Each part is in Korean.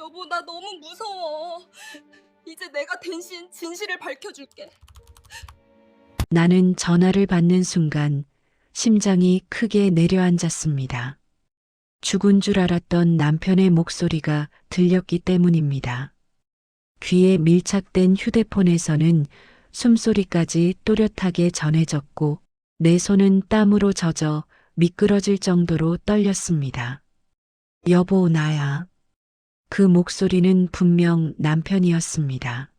여보, 나 너무 무서워. 이제 내가 대신 진실을 밝혀줄게. 나는 전화를 받는 순간 심장이 크게 내려앉았습니다. 죽은 줄 알았던 남편의 목소리가 들렸기 때문입니다. 귀에 밀착된 휴대폰에서는 숨소리까지 또렷하게 전해졌고 내 손은 땀으로 젖어 미끄러질 정도로 떨렸습니다. 여보, 나야. 그 목소리는 분명 남편이었습니다.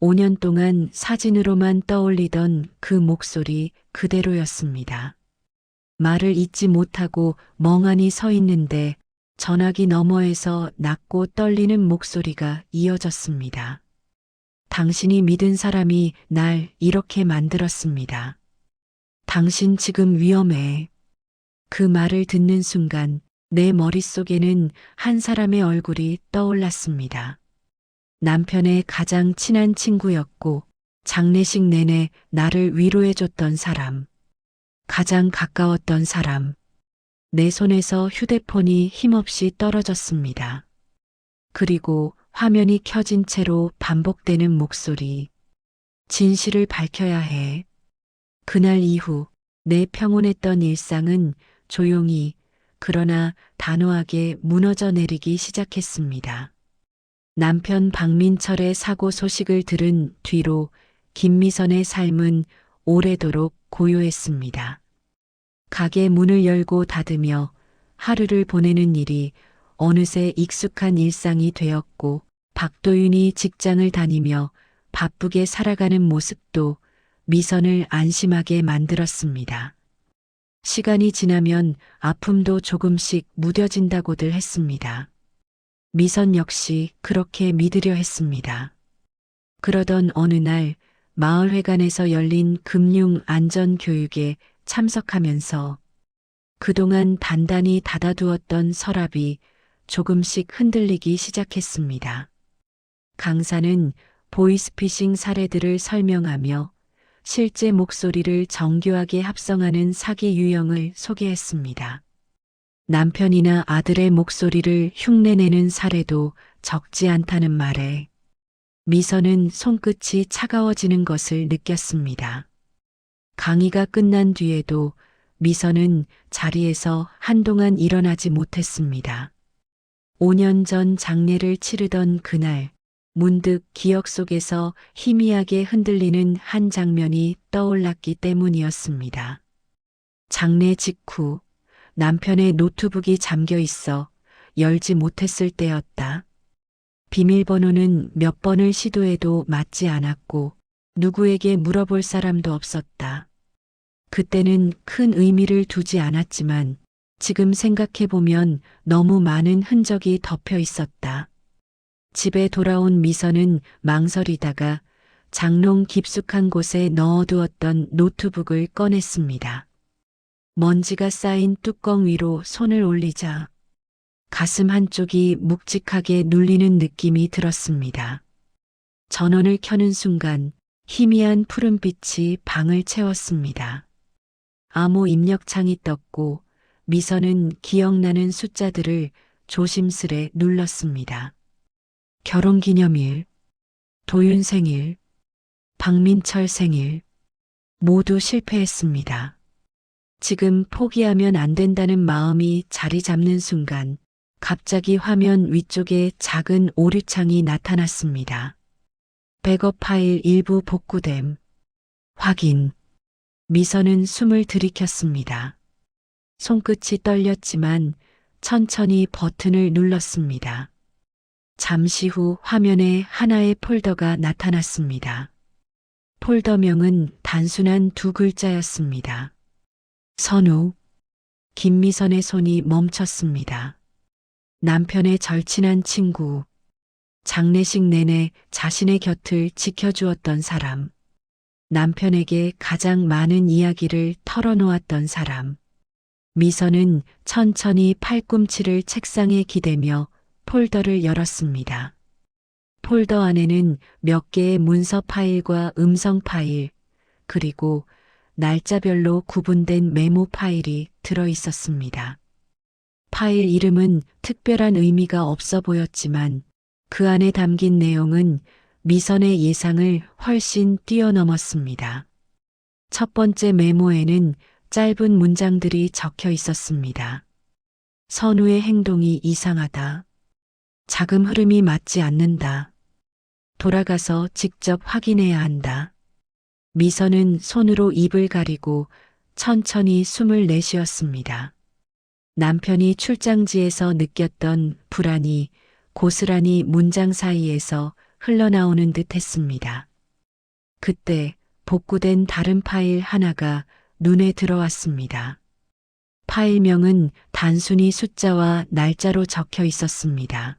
5년 동안 사진으로만 떠올리던 그 목소리 그대로였습니다. 말을 잇지 못하고 멍하니 서 있는데 전화기 너머에서 낮고 떨리는 목소리가 이어졌습니다. 당신이 믿은 사람이 날 이렇게 만들었습니다. 당신 지금 위험해. 그 말을 듣는 순간 내 머릿속에는 한 사람의 얼굴이 떠올랐습니다. 남편의 가장 친한 친구였고 장례식 내내 나를 위로해줬던 사람. 가장 가까웠던 사람. 내 손에서 휴대폰이 힘없이 떨어졌습니다. 그리고 화면이 켜진 채로 반복되는 목소리. 진실을 밝혀야 해. 그날 이후 내 평온했던 일상은 조용히 그러나 단호하게 무너져 내리기 시작했습니다. 남편 박민철의 사고 소식을 들은 뒤로 김미선의 삶은 오래도록 고요했습니다. 가게 문을 열고 닫으며 하루를 보내는 일이 어느새 익숙한 일상이 되었고 박도윤이 직장을 다니며 바쁘게 살아가는 모습도 미선을 안심하게 만들었습니다. 시간이 지나면 아픔도 조금씩 무뎌진다고들 했습니다. 미선 역시 그렇게 믿으려 했습니다. 그러던 어느 날 마을회관에서 열린 금융안전교육에 참석하면서 그동안 단단히 닫아두었던 서랍이 조금씩 흔들리기 시작했습니다. 강사는 보이스피싱 사례들을 설명하며 실제 목소리를 정교하게 합성하는 사기 유형을 소개했습니다. 남편이나 아들의 목소리를 흉내내는 사례도 적지 않다는 말에 미선은 손끝이 차가워지는 것을 느꼈습니다. 강의가 끝난 뒤에도 미선은 자리에서 한동안 일어나지 못했습니다. 5년 전 장례를 치르던 그날, 문득 기억 속에서 희미하게 흔들리는 한 장면이 떠올랐기 때문이었습니다. 장례 직후 남편의 노트북이 잠겨 있어 열지 못했을 때였다. 비밀번호는 몇 번을 시도해도 맞지 않았고 누구에게 물어볼 사람도 없었다. 그때는 큰 의미를 두지 않았지만 지금 생각해보면 너무 많은 흔적이 덮여 있었다. 집에 돌아온 미선은 망설이다가 장롱 깊숙한 곳에 넣어두었던 노트북을 꺼냈습니다. 먼지가 쌓인 뚜껑 위로 손을 올리자 가슴 한쪽이 묵직하게 눌리는 느낌이 들었습니다. 전원을 켜는 순간 희미한 푸른빛이 방을 채웠습니다. 암호 입력창이 떴고 미선은 기억나는 숫자들을 조심스레 눌렀습니다. 결혼기념일, 도윤 생일, 박민철 생일, 모두 실패했습니다. 지금 포기하면 안 된다는 마음이 자리 잡는 순간 갑자기 화면 위쪽에 작은 오류창이 나타났습니다. 백업 파일 일부 복구됨. 확인. 미선은 숨을 들이켰습니다. 손끝이 떨렸지만 천천히 버튼을 눌렀습니다. 잠시 후 화면에 하나의 폴더가 나타났습니다. 폴더명은 단순한 두 글자였습니다. 선우. 김미선의 손이 멈췄습니다. 남편의 절친한 친구. 장례식 내내 자신의 곁을 지켜주었던 사람. 남편에게 가장 많은 이야기를 털어놓았던 사람. 미선은 천천히 팔꿈치를 책상에 기대며 폴더를 열었습니다. 폴더 안에는 몇 개의 문서 파일과 음성 파일, 그리고 날짜별로 구분된 메모 파일이 들어 있었습니다. 파일 이름은 특별한 의미가 없어 보였지만 그 안에 담긴 내용은 미선의 예상을 훨씬 뛰어넘었습니다. 첫 번째 메모에는 짧은 문장들이 적혀 있었습니다. 선우의 행동이 이상하다. 자금 흐름이 맞지 않는다. 돌아가서 직접 확인해야 한다. 미선은 손으로 입을 가리고 천천히 숨을 내쉬었습니다. 남편이 출장지에서 느꼈던 불안이 고스란히 문장 사이에서 흘러나오는 듯 했습니다. 그때 복구된 다른 파일 하나가 눈에 들어왔습니다. 파일명은 단순히 숫자와 날짜로 적혀 있었습니다.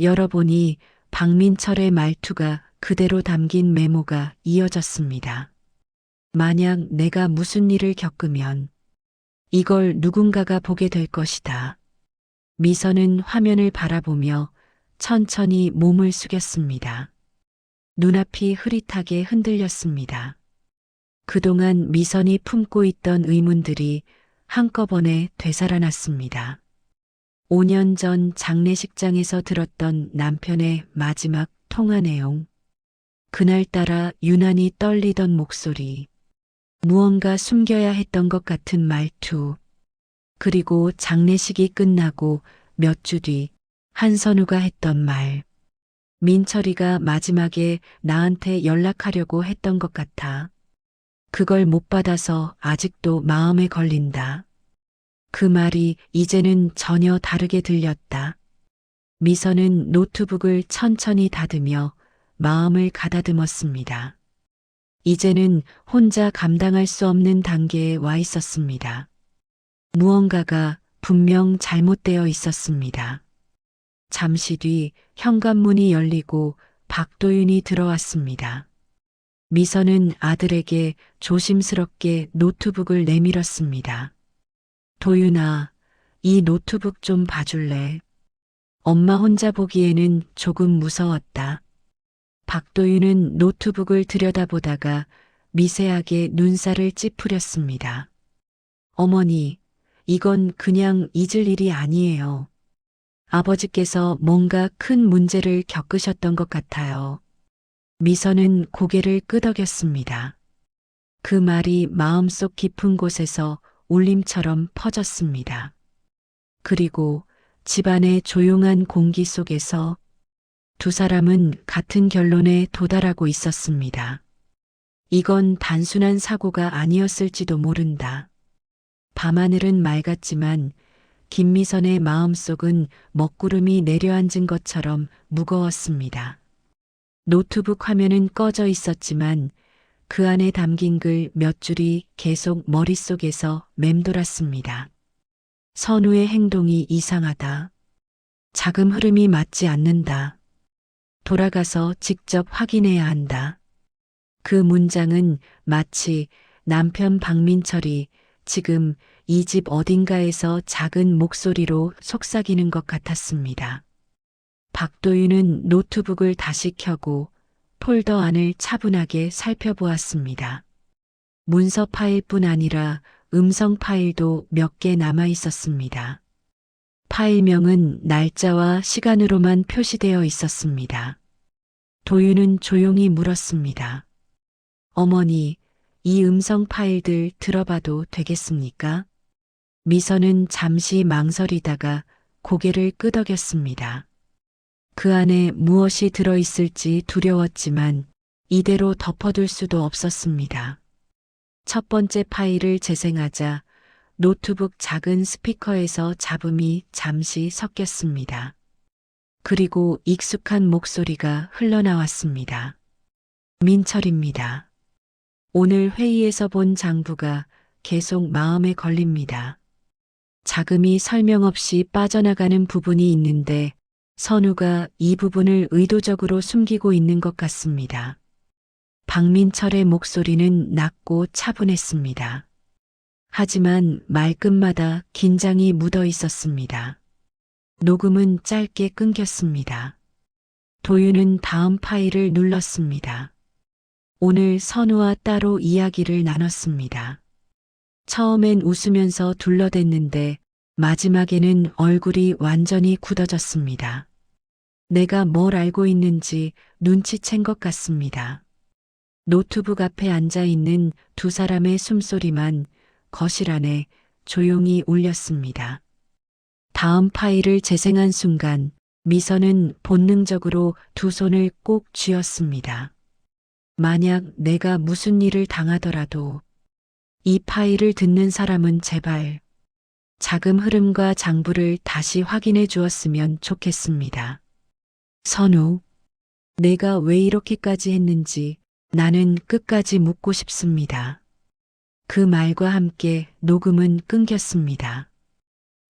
열어보니 박민철의 말투가 그대로 담긴 메모가 이어졌습니다. 만약 내가 무슨 일을 겪으면 이걸 누군가가 보게 될 것이다. 미선은 화면을 바라보며 천천히 몸을 숙였습니다. 눈앞이 흐릿하게 흔들렸습니다. 그동안 미선이 품고 있던 의문들이 한꺼번에 되살아났습니다. 5년 전 장례식장에서 들었던 남편의 마지막 통화 내용. 그날따라 유난히 떨리던 목소리. 무언가 숨겨야 했던 것 같은 말투. 그리고 장례식이 끝나고 몇 주 뒤 한선우가 했던 말. 민철이가 마지막에 나한테 연락하려고 했던 것 같아. 그걸 못 받아서 아직도 마음에 걸린다. 그 말이 이제는 전혀 다르게 들렸다. 미선은 노트북을 천천히 닫으며 마음을 가다듬었습니다. 이제는 혼자 감당할 수 없는 단계에 와 있었습니다. 무언가가 분명 잘못되어 있었습니다. 잠시 뒤 현관문이 열리고 박도윤이 들어왔습니다. 미선은 아들에게 조심스럽게 노트북을 내밀었습니다. 도윤아, 이 노트북 좀 봐줄래? 엄마 혼자 보기에는 조금 무서웠다. 박도윤은 노트북을 들여다보다가 미세하게 눈살을 찌푸렸습니다. 어머니, 이건 그냥 잊을 일이 아니에요. 아버지께서 뭔가 큰 문제를 겪으셨던 것 같아요. 미선은 고개를 끄덕였습니다. 그 말이 마음속 깊은 곳에서 울림처럼 퍼졌습니다. 그리고 집안의 조용한 공기 속에서 두 사람은 같은 결론에 도달하고 있었습니다. 이건 단순한 사고가 아니었을지도 모른다. 밤하늘은 맑았지만 김미선의 마음속은 먹구름이 내려앉은 것처럼 무거웠습니다. 노트북 화면은 꺼져 있었지만 그 안에 담긴 글 몇 줄이 계속 머릿속에서 맴돌았습니다. 선우의 행동이 이상하다. 자금 흐름이 맞지 않는다. 돌아가서 직접 확인해야 한다. 그 문장은 마치 남편 박민철이 지금 이 집 어딘가에서 작은 목소리로 속삭이는 것 같았습니다. 박도윤은 노트북을 다시 켜고 폴더 안을 차분하게 살펴보았습니다. 문서 파일뿐 아니라 음성 파일도 몇 개 남아 있었습니다. 파일명은 날짜와 시간으로만 표시되어 있었습니다. 도윤은 조용히 물었습니다. 어머니, 이 음성 파일들 들어봐도 되겠습니까? 미선은 잠시 망설이다가 고개를 끄덕였습니다. 그 안에 무엇이 들어있을지 두려웠지만 이대로 덮어둘 수도 없었습니다. 첫 번째 파일을 재생하자 노트북 작은 스피커에서 잡음이 잠시 섞였습니다. 그리고 익숙한 목소리가 흘러나왔습니다. 민철입니다. 오늘 회의에서 본 장부가 계속 마음에 걸립니다. 자금이 설명 없이 빠져나가는 부분이 있는데 선우가 이 부분을 의도적으로 숨기고 있는 것 같습니다. 박민철의 목소리는 낮고 차분했습니다. 하지만 말끝마다 긴장이 묻어 있었습니다. 녹음은 짧게 끊겼습니다. 도윤은 다음 파일을 눌렀습니다. 오늘 선우와 따로 이야기를 나눴습니다. 처음엔 웃으면서 둘러댔는데 마지막에는 얼굴이 완전히 굳어졌습니다. 내가 뭘 알고 있는지 눈치챈 것 같습니다. 노트북 앞에 앉아 있는 두 사람의 숨소리만 거실 안에 조용히 울렸습니다. 다음 파일을 재생한 순간 미선은 본능적으로 두 손을 꼭 쥐었습니다. 만약 내가 무슨 일을 당하더라도 이 파일을 듣는 사람은 제발 자금 흐름과 장부를 다시 확인해 주었으면 좋겠습니다. 선우, 내가 왜 이렇게까지 했는지 나는 끝까지 묻고 싶습니다. 그 말과 함께 녹음은 끊겼습니다.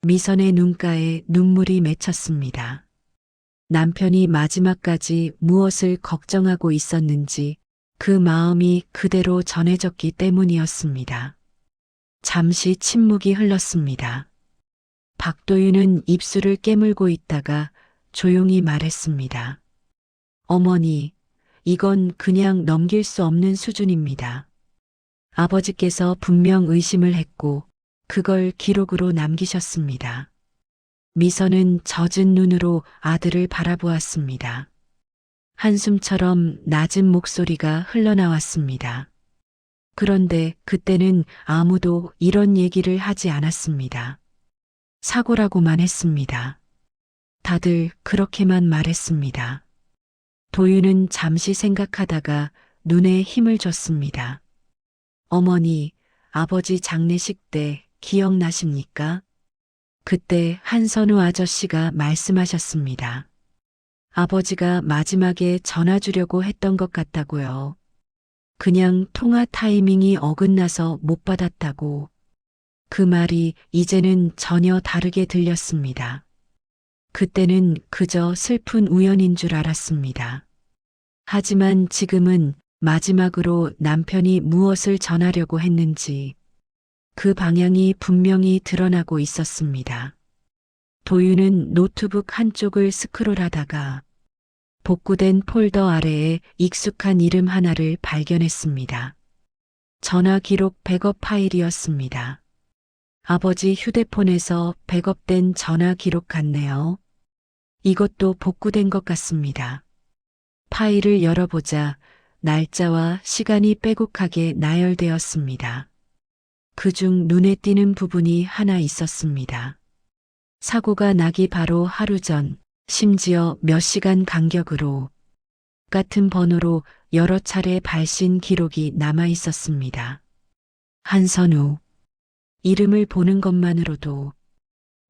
미선의 눈가에 눈물이 맺혔습니다. 남편이 마지막까지 무엇을 걱정하고 있었는지 그 마음이 그대로 전해졌기 때문이었습니다. 잠시 침묵이 흘렀습니다. 박도윤은 입술을 깨물고 있다가 조용히 말했습니다. 어머니, 이건 그냥 넘길 수 없는 수준입니다. 아버지께서 분명 의심을 했고 그걸 기록으로 남기셨습니다. 미선은 젖은 눈으로 아들을 바라보았습니다. 한숨처럼 낮은 목소리가 흘러나왔습니다. 그런데 그때는 아무도 이런 얘기를 하지 않았습니다. 사고라고만 했습니다. 다들 그렇게만 말했습니다. 도윤은 잠시 생각하다가 눈에 힘을 줬습니다. 어머니, 아버지 장례식 때 기억나십니까? 그때 한선우 아저씨가 말씀하셨습니다. 아버지가 마지막에 전화 주려고 했던 것 같다고요. 그냥 통화 타이밍이 어긋나서 못 받았다고. 그 말이 이제는 전혀 다르게 들렸습니다. 그때는 그저 슬픈 우연인 줄 알았습니다. 하지만 지금은 마지막으로 남편이 무엇을 전하려고 했는지 그 방향이 분명히 드러나고 있었습니다. 도윤은 노트북 한쪽을 스크롤하다가 복구된 폴더 아래에 익숙한 이름 하나를 발견했습니다. 전화 기록 백업 파일이었습니다. 아버지 휴대폰에서 백업된 전화 기록 같네요. 이것도 복구된 것 같습니다. 파일을 열어보자 날짜와 시간이 빼곡하게 나열되었습니다. 그중 눈에 띄는 부분이 하나 있었습니다. 사고가 나기 바로 하루 전, 심지어 몇 시간 간격으로 같은 번호로 여러 차례 발신 기록이 남아 있었습니다. 한선우. 이름을 보는 것만으로도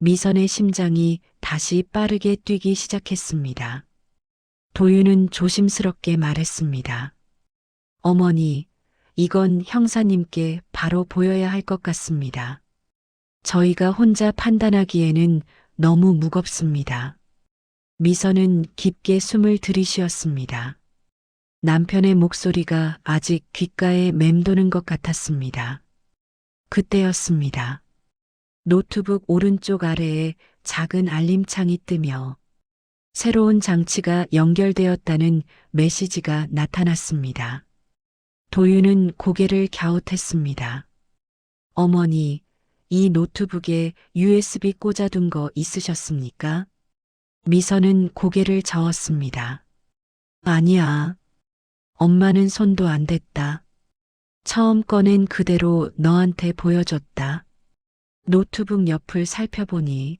미선의 심장이 다시 빠르게 뛰기 시작했습니다. 도윤은 조심스럽게 말했습니다. 어머니, 이건 형사님께 바로 보여야 할 것 같습니다. 저희가 혼자 판단하기에는 너무 무겁습니다. 미선은 깊게 숨을 들이쉬었습니다. 남편의 목소리가 아직 귓가에 맴도는 것 같았습니다. 그때였습니다. 노트북 오른쪽 아래에 작은 알림창이 뜨며 새로운 장치가 연결되었다는 메시지가 나타났습니다. 도윤은 고개를 갸웃했습니다. 어머니, 이 노트북에 USB 꽂아둔 거 있으셨습니까? 미선은 고개를 저었습니다. 아니야. 엄마는 손도 안 댔다. 처음 꺼낸 그대로 너한테 보여줬다. 노트북 옆을 살펴보니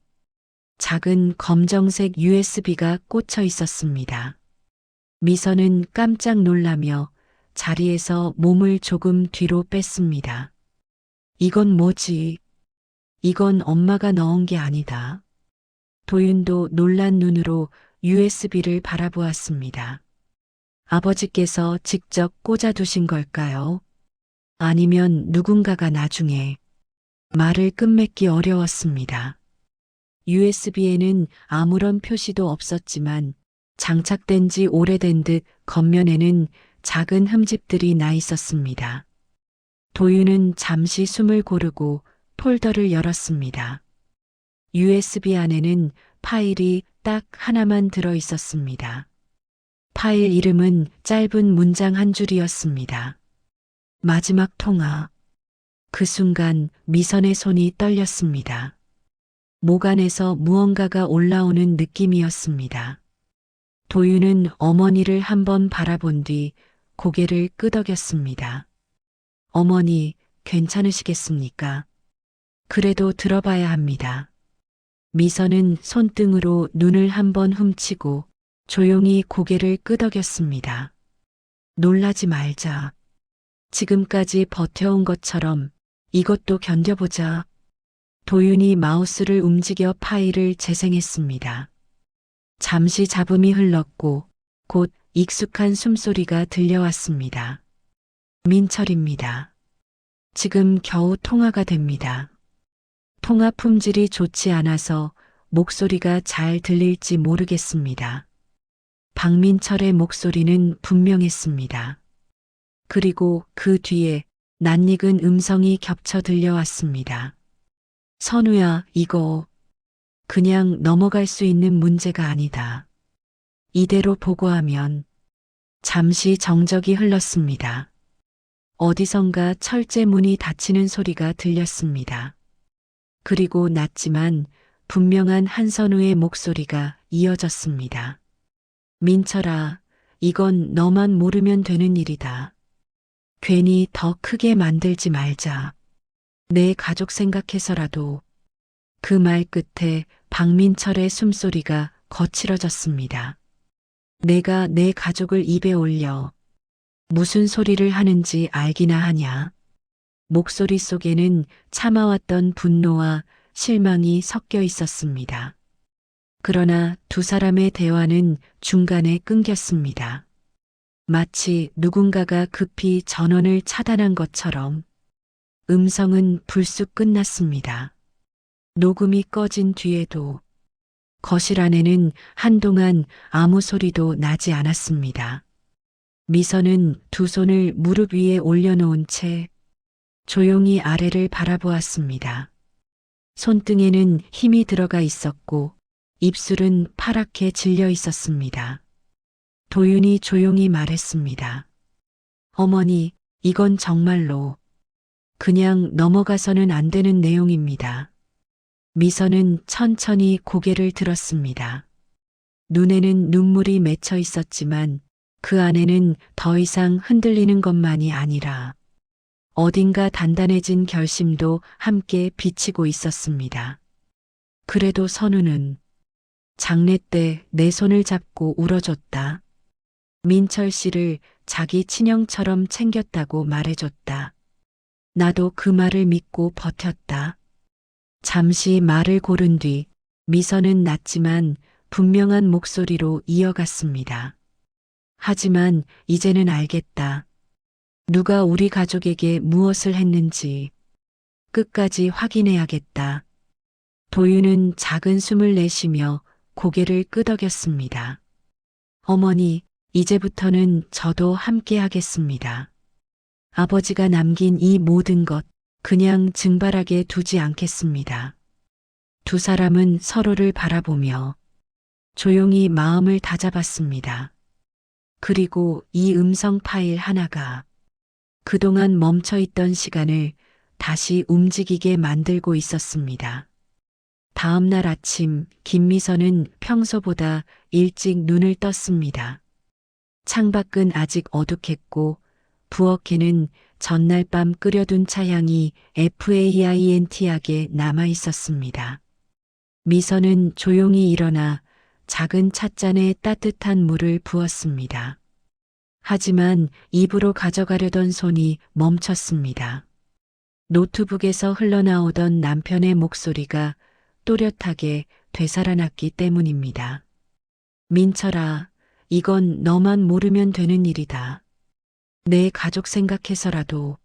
작은 검정색 USB가 꽂혀 있었습니다. 미선은 깜짝 놀라며 자리에서 몸을 조금 뒤로 뺐습니다. 이건 뭐지? 이건 엄마가 넣은 게 아니다. 도윤도 놀란 눈으로 USB를 바라보았습니다. 아버지께서 직접 꽂아두신 걸까요? 아니면 누군가가 나중에 말을 끝맺기 어려웠습니다. USB에는 아무런 표시도 없었지만 장착된 지 오래된 듯 겉면에는 작은 흠집들이 나 있었습니다. 도윤은 잠시 숨을 고르고 폴더를 열었습니다. USB 안에는 파일이 딱 하나만 들어 있었습니다. 파일 이름은 짧은 문장 한 줄이었습니다. 마지막 통화. 그 순간 미선의 손이 떨렸습니다. 목 안에서 무언가가 올라오는 느낌이었습니다. 도윤은 어머니를 한번 바라본 뒤 고개를 끄덕였습니다. 어머니, 괜찮으시겠습니까? 그래도 들어봐야 합니다. 미선은 손등으로 눈을 한번 훔치고 조용히 고개를 끄덕였습니다. 놀라지 말자. 지금까지 버텨온 것처럼 이것도 견뎌보자. 도윤이 마우스를 움직여 파일을 재생했습니다. 잠시 잡음이 흘렀고 곧 익숙한 숨소리가 들려왔습니다. 민철입니다. 지금 겨우 통화가 됩니다. 통화 품질이 좋지 않아서 목소리가 잘 들릴지 모르겠습니다. 박민철의 목소리는 분명했습니다. 그리고 그 뒤에 낯익은 음성이 겹쳐 들려왔습니다. 선우야, 이거 그냥 넘어갈 수 있는 문제가 아니다. 이대로 보고하면. 잠시 정적이 흘렀습니다. 어디선가 철제 문이 닫히는 소리가 들렸습니다. 그리고 낮지만 분명한 한선우의 목소리가 이어졌습니다. 민철아, 이건 너만 모르면 되는 일이다. 괜히 더 크게 만들지 말자. 내 가족 생각해서라도. 그 말 끝에 박민철의 숨소리가 거칠어졌습니다. 내가 내 가족을 입에 올려 무슨 소리를 하는지 알기나 하냐. 목소리 속에는 참아왔던 분노와 실망이 섞여 있었습니다. 그러나 두 사람의 대화는 중간에 끊겼습니다. 마치 누군가가 급히 전원을 차단한 것처럼 음성은 불쑥 끝났습니다. 녹음이 꺼진 뒤에도 거실 안에는 한동안 아무 소리도 나지 않았습니다. 미선은 두 손을 무릎 위에 올려놓은 채 조용히 아래를 바라보았습니다. 손등에는 힘이 들어가 있었고 입술은 파랗게 질려 있었습니다. 도윤이 조용히 말했습니다. 어머니, 이건 정말로 그냥 넘어가서는 안 되는 내용입니다. 미선은 천천히 고개를 들었습니다. 눈에는 눈물이 맺혀 있었지만 그 안에는 더 이상 흔들리는 것만이 아니라 어딘가 단단해진 결심도 함께 비치고 있었습니다. 그래도 선우는 장례 때 내 손을 잡고 울어줬다. 민철 씨를 자기 친형처럼 챙겼다고 말해줬다. 나도 그 말을 믿고 버텼다. 잠시 말을 고른 뒤 미선은 낮지만 분명한 목소리로 이어갔습니다. 하지만 이제는 알겠다. 누가 우리 가족에게 무엇을 했는지 끝까지 확인해야겠다. 도윤은 작은 숨을 내쉬며 고개를 끄덕였습니다. 어머니, 이제부터는 저도 함께 하겠습니다. 아버지가 남긴 이 모든 것 그냥 증발하게 두지 않겠습니다. 두 사람은 서로를 바라보며 조용히 마음을 다잡았습니다. 그리고 이 음성 파일 하나가 그동안 멈춰 있던 시간을 다시 움직이게 만들고 있었습니다. 다음 날 아침 김미선은 평소보다 일찍 눈을 떴습니다. 창밖은 아직 어둑했고 부엌에는 전날 밤 끓여둔 차향이 FAINT하게 남아 있었습니다. 미선은 조용히 일어나 작은 찻잔에 따뜻한 물을 부었습니다. 하지만 입으로 가져가려던 손이 멈췄습니다. 노트북에서 흘러나오던 남편의 목소리가 또렷하게 되살아났기 때문입니다. 민철아, 이건 너만 모르면 되는 일이다. 내 가족 생각해서라도.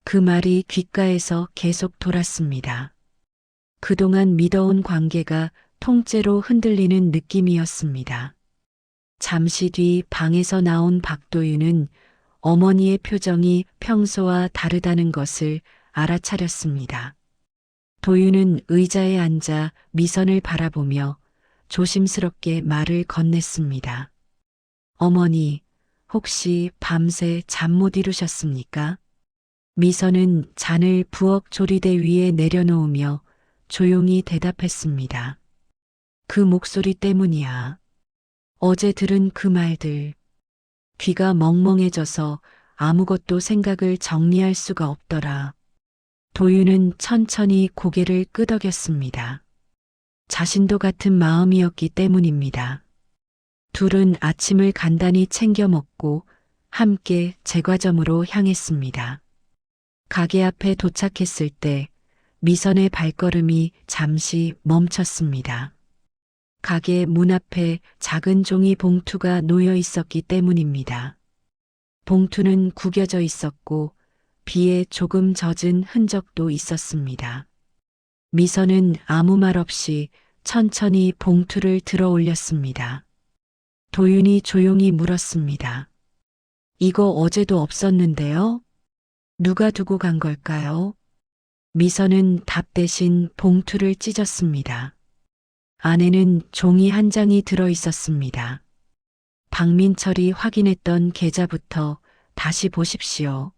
그 말이 귓가에서 계속 돌았습니다. 그동안 믿어온 관계가 통째로 흔들리는 느낌이었습니다. 잠시 뒤 방에서 나온 박도윤은 어머니의 표정이 평소와 다르다는 것을 알아차렸습니다. 도윤은 의자에 앉아 미선을 바라보며 조심스럽게 말을 건넸습니다. 어머니, 혹시 밤새 잠 못 이루셨습니까? 미선은 잔을 부엌 조리대 위에 내려놓으며 조용히 대답했습니다. 그 목소리 때문이야. 어제 들은 그 말들. 귀가 멍멍해져서 아무것도 생각을 정리할 수가 없더라. 도윤은 천천히 고개를 끄덕였습니다. 자신도 같은 마음이었기 때문입니다. 둘은 아침을 간단히 챙겨 먹고 함께 제과점으로 향했습니다. 가게 앞에 도착했을 때 미선의 발걸음이 잠시 멈췄습니다. 가게 문 앞에 작은 종이 봉투가 놓여 있었기 때문입니다. 봉투는 구겨져 있었고 비에 조금 젖은 흔적도 있었습니다. 미선은 아무 말 없이 천천히 봉투를 들어 올렸습니다. 도윤이 조용히 물었습니다. 이거 어제도 없었는데요? 누가 두고 간 걸까요? 미선은 답 대신 봉투를 찢었습니다. 안에는 종이 한 장이 들어 있었습니다. 박민철이 확인했던 계좌부터 다시 보십시오.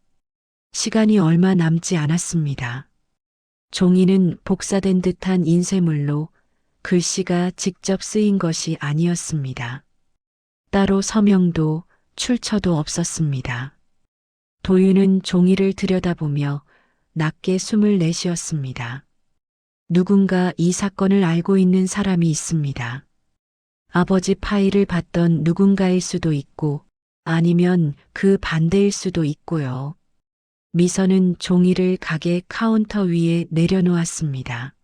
시간이 얼마 남지 않았습니다. 종이는 복사된 듯한 인쇄물로 글씨가 직접 쓰인 것이 아니었습니다. 따로 서명도 출처도 없었습니다. 도윤은 종이를 들여다보며 낮게 숨을 내쉬었습니다. 누군가 이 사건을 알고 있는 사람이 있습니다. 아버지 파일을 받던 누군가일 수도 있고 아니면 그 반대일 수도 있고요. 미선은 종이를 가게 카운터 위에 내려놓았습니다.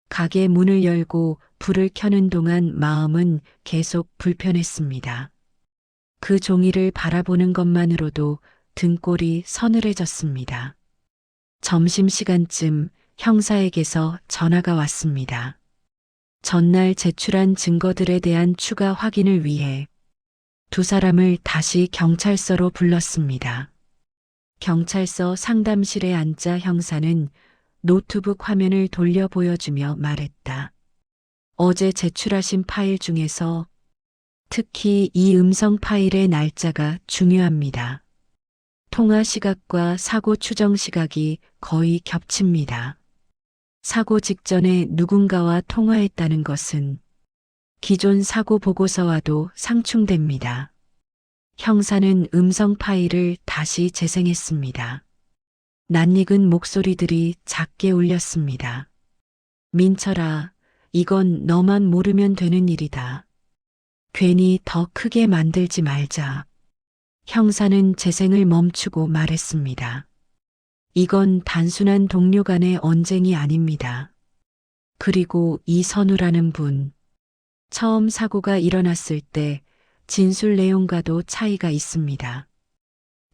가게 문을 열고 불을 켜는 동안 마음은 계속 불편했습니다. 그 종이를 바라보는 것만으로도 등골이 서늘해졌습니다. 점심시간쯤 형사에게서 전화가 왔습니다. 전날 제출한 증거들에 대한 추가 확인을 위해 두 사람을 다시 경찰서로 불렀습니다. 경찰서 상담실에 앉아 형사는 노트북 화면을 돌려 보여주며 말했다. 어제 제출하신 파일 중에서 특히 이 음성 파일의 날짜가 중요합니다. 통화 시각과 사고 추정 시각이 거의 겹칩니다. 사고 직전에 누군가와 통화했다는 것은 기존 사고 보고서와도 상충됩니다. 형사는 음성 파일을 다시 재생했습니다. 낯익은 목소리들이 작게 울렸습니다. 민철아, 이건 너만 모르면 되는 일이다. 괜히 더 크게 만들지 말자. 형사는 재생을 멈추고 말했습니다. 이건 단순한 동료 간의 언쟁이 아닙니다. 그리고 이 선우라는 분, 처음 사고가 일어났을 때 진술 내용과도 차이가 있습니다.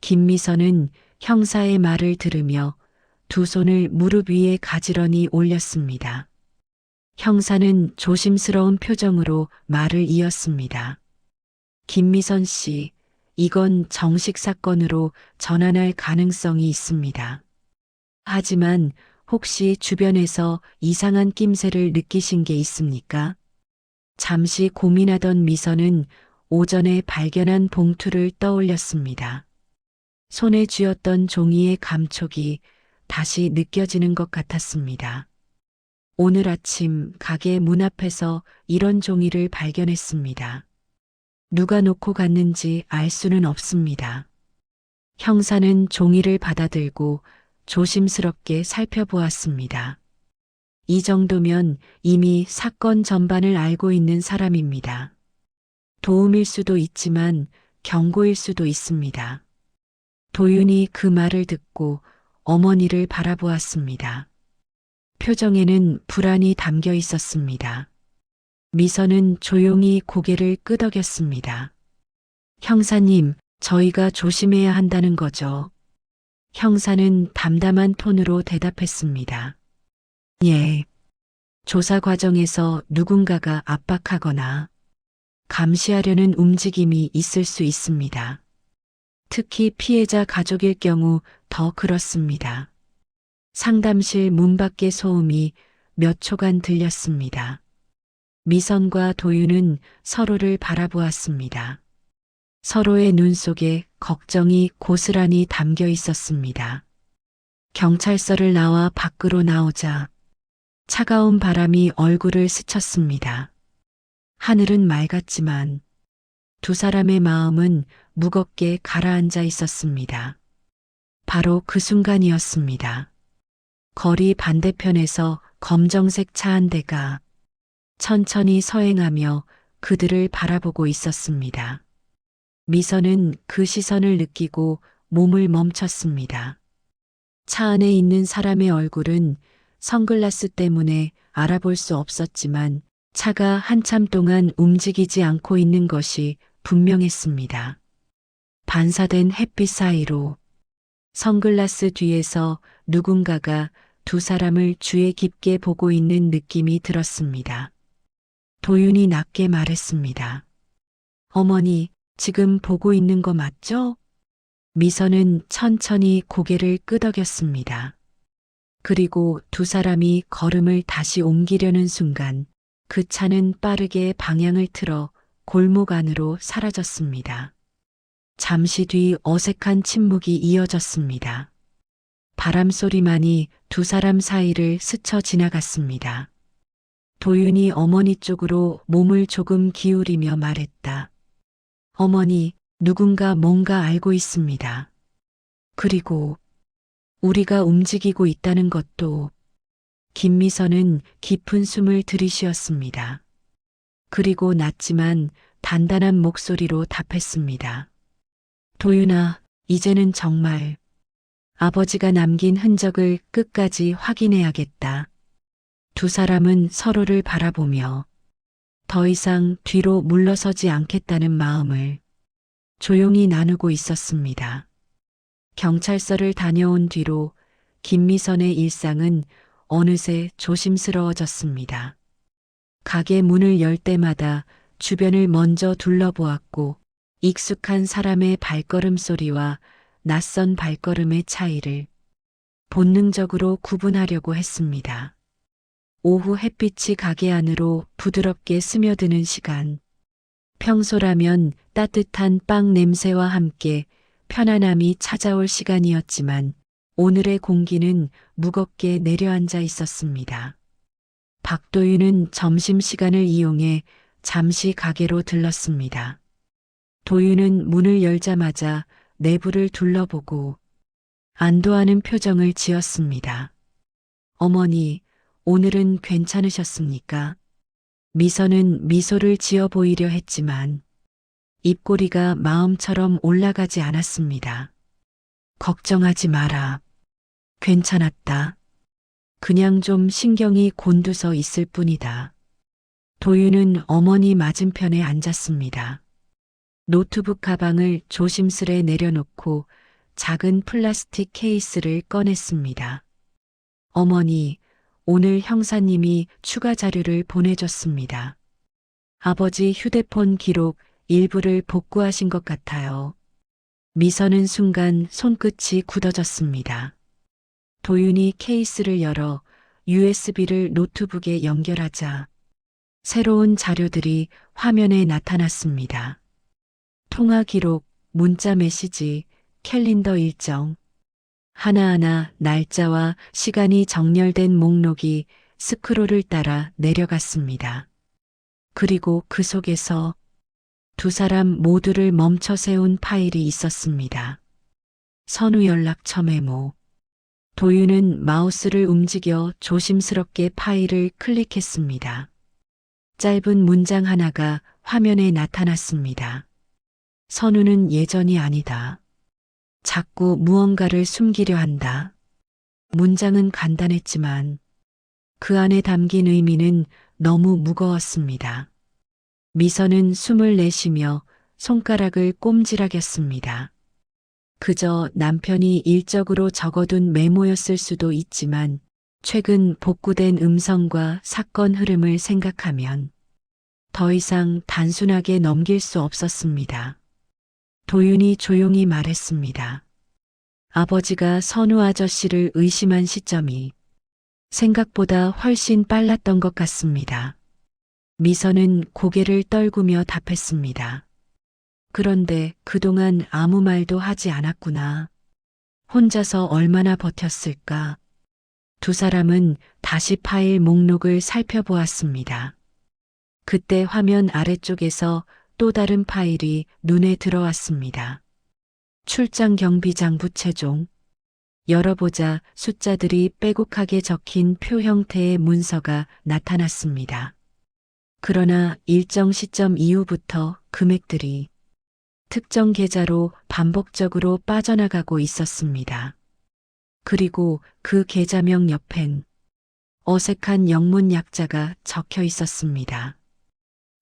김미선은 형사의 말을 들으며 두 손을 무릎 위에 가지런히 올렸습니다. 형사는 조심스러운 표정으로 말을 이었습니다. 김미선 씨, 이건 정식 사건으로 전환할 가능성이 있습니다. 하지만 혹시 주변에서 이상한 낌새를 느끼신 게 있습니까? 잠시 고민하던 미선은 오전에 발견한 봉투를 떠올렸습니다. 손에 쥐었던 종이의 감촉이 다시 느껴지는 것 같았습니다. 오늘 아침 가게 문 앞에서 이런 종이를 발견했습니다. 누가 놓고 갔는지 알 수는 없습니다. 형사는 종이를 받아들고 조심스럽게 살펴보았습니다. 이 정도면 이미 사건 전반을 알고 있는 사람입니다. 도움일 수도 있지만 경고일 수도 있습니다. 도윤이 그 말을 듣고 어머니를 바라보았습니다. 표정에는 불안이 담겨 있었습니다. 미선은 조용히 고개를 끄덕였습니다. 형사님, 저희가 조심해야 한다는 거죠. 형사는 담담한 톤으로 대답했습니다. 예. 조사 과정에서 누군가가 압박하거나 감시하려는 움직임이 있을 수 있습니다. 특히 피해자 가족일 경우 더 그렇습니다. 상담실 문 밖의 소음이 몇 초간 들렸습니다. 미선과 도윤은 서로를 바라보았습니다. 서로의 눈 속에 걱정이 고스란히 담겨 있었습니다. 경찰서를 나와 밖으로 나오자 차가운 바람이 얼굴을 스쳤습니다. 하늘은 맑았지만 두 사람의 마음은 무겁게 가라앉아 있었습니다. 바로 그 순간이었습니다. 거리 반대편에서 검정색 차 한 대가 천천히 서행하며 그들을 바라보고 있었습니다. 미선은 그 시선을 느끼고 몸을 멈췄습니다. 차 안에 있는 사람의 얼굴은 선글라스 때문에 알아볼 수 없었지만 차가 한참 동안 움직이지 않고 있는 것이 분명했습니다. 반사된 햇빛 사이로 선글라스 뒤에서 누군가가 두 사람을 주의 깊게 보고 있는 느낌이 들었습니다. 도윤이 낮게 말했습니다. 어머니, 지금 보고 있는 거 맞죠? 미선은 천천히 고개를 끄덕였습니다. 그리고 두 사람이 걸음을 다시 옮기려는 순간 그 차는 빠르게 방향을 틀어 골목 안으로 사라졌습니다. 잠시 뒤 어색한 침묵이 이어졌습니다. 바람 소리만이 두 사람 사이를 스쳐 지나갔습니다. 도윤이 어머니 쪽으로 몸을 조금 기울이며 말했다. 어머니, 누군가 뭔가 알고 있습니다. 그리고 우리가 움직이고 있다는 것도. 김미선은 깊은 숨을 들이쉬었습니다. 그리고 낮지만 단단한 목소리로 답했습니다. 도윤아, 이제는 정말 아버지가 남긴 흔적을 끝까지 확인해야겠다. 두 사람은 서로를 바라보며 더 이상 뒤로 물러서지 않겠다는 마음을 조용히 나누고 있었습니다. 경찰서를 다녀온 뒤로 김미선의 일상은 어느새 조심스러워졌습니다. 가게 문을 열 때마다 주변을 먼저 둘러보았고 익숙한 사람의 발걸음 소리와 낯선 발걸음의 차이를 본능적으로 구분하려고 했습니다. 오후 햇빛이 가게 안으로 부드럽게 스며드는 시간. 평소라면 따뜻한 빵 냄새와 함께 편안함이 찾아올 시간이었지만 오늘의 공기는 무겁게 내려앉아 있었습니다. 박도윤은 점심시간을 이용해 잠시 가게로 들렀습니다. 도윤은 문을 열자마자 내부를 둘러보고 안도하는 표정을 지었습니다. 어머니, 오늘은 괜찮으셨습니까? 미선은 미소를 지어 보이려 했지만 입꼬리가 마음처럼 올라가지 않았습니다. 걱정하지 마라. 괜찮았다. 그냥 좀 신경이 곤두서 있을 뿐이다. 도윤은 어머니 맞은편에 앉았습니다. 노트북 가방을 조심스레 내려놓고 작은 플라스틱 케이스를 꺼냈습니다. 어머니, 오늘 형사님이 추가 자료를 보내줬습니다. 아버지 휴대폰 기록 일부를 복구하신 것 같아요. 미선은 순간 손끝이 굳어졌습니다. 도윤이 케이스를 열어 USB를 노트북에 연결하자 새로운 자료들이 화면에 나타났습니다. 통화 기록, 문자 메시지, 캘린더 일정. 하나하나 날짜와 시간이 정렬된 목록이 스크롤을 따라 내려갔습니다. 그리고 그 속에서 두 사람 모두를 멈춰 세운 파일이 있었습니다. 선우 연락처 메모. 도윤은 마우스를 움직여 조심스럽게 파일을 클릭했습니다. 짧은 문장 하나가 화면에 나타났습니다. 선우는 예전이 아니다. 자꾸 무언가를 숨기려 한다. 문장은 간단했지만 그 안에 담긴 의미는 너무 무거웠습니다. 미선은 숨을 내쉬며 손가락을 꼼지락였습니다. 그저 남편이 일적으로 적어둔 메모였을 수도 있지만 최근 복구된 음성과 사건 흐름을 생각하면 더 이상 단순하게 넘길 수 없었습니다. 도윤이 조용히 말했습니다. 아버지가 선우 아저씨를 의심한 시점이 생각보다 훨씬 빨랐던 것 같습니다. 미선은 고개를 떨구며 답했습니다. 그런데 그동안 아무 말도 하지 않았구나. 혼자서 얼마나 버텼을까. 두 사람은 다시 파일 목록을 살펴보았습니다. 그때 화면 아래쪽에서 또 다른 파일이 눈에 들어왔습니다. 출장 경비장 부채종. 열어보자 숫자들이 빼곡하게 적힌 표 형태의 문서가 나타났습니다. 그러나 일정 시점 이후부터 금액들이 특정 계좌로 반복적으로 빠져나가고 있었습니다. 그리고 그 계좌명 옆엔 어색한 영문 약자가 적혀 있었습니다.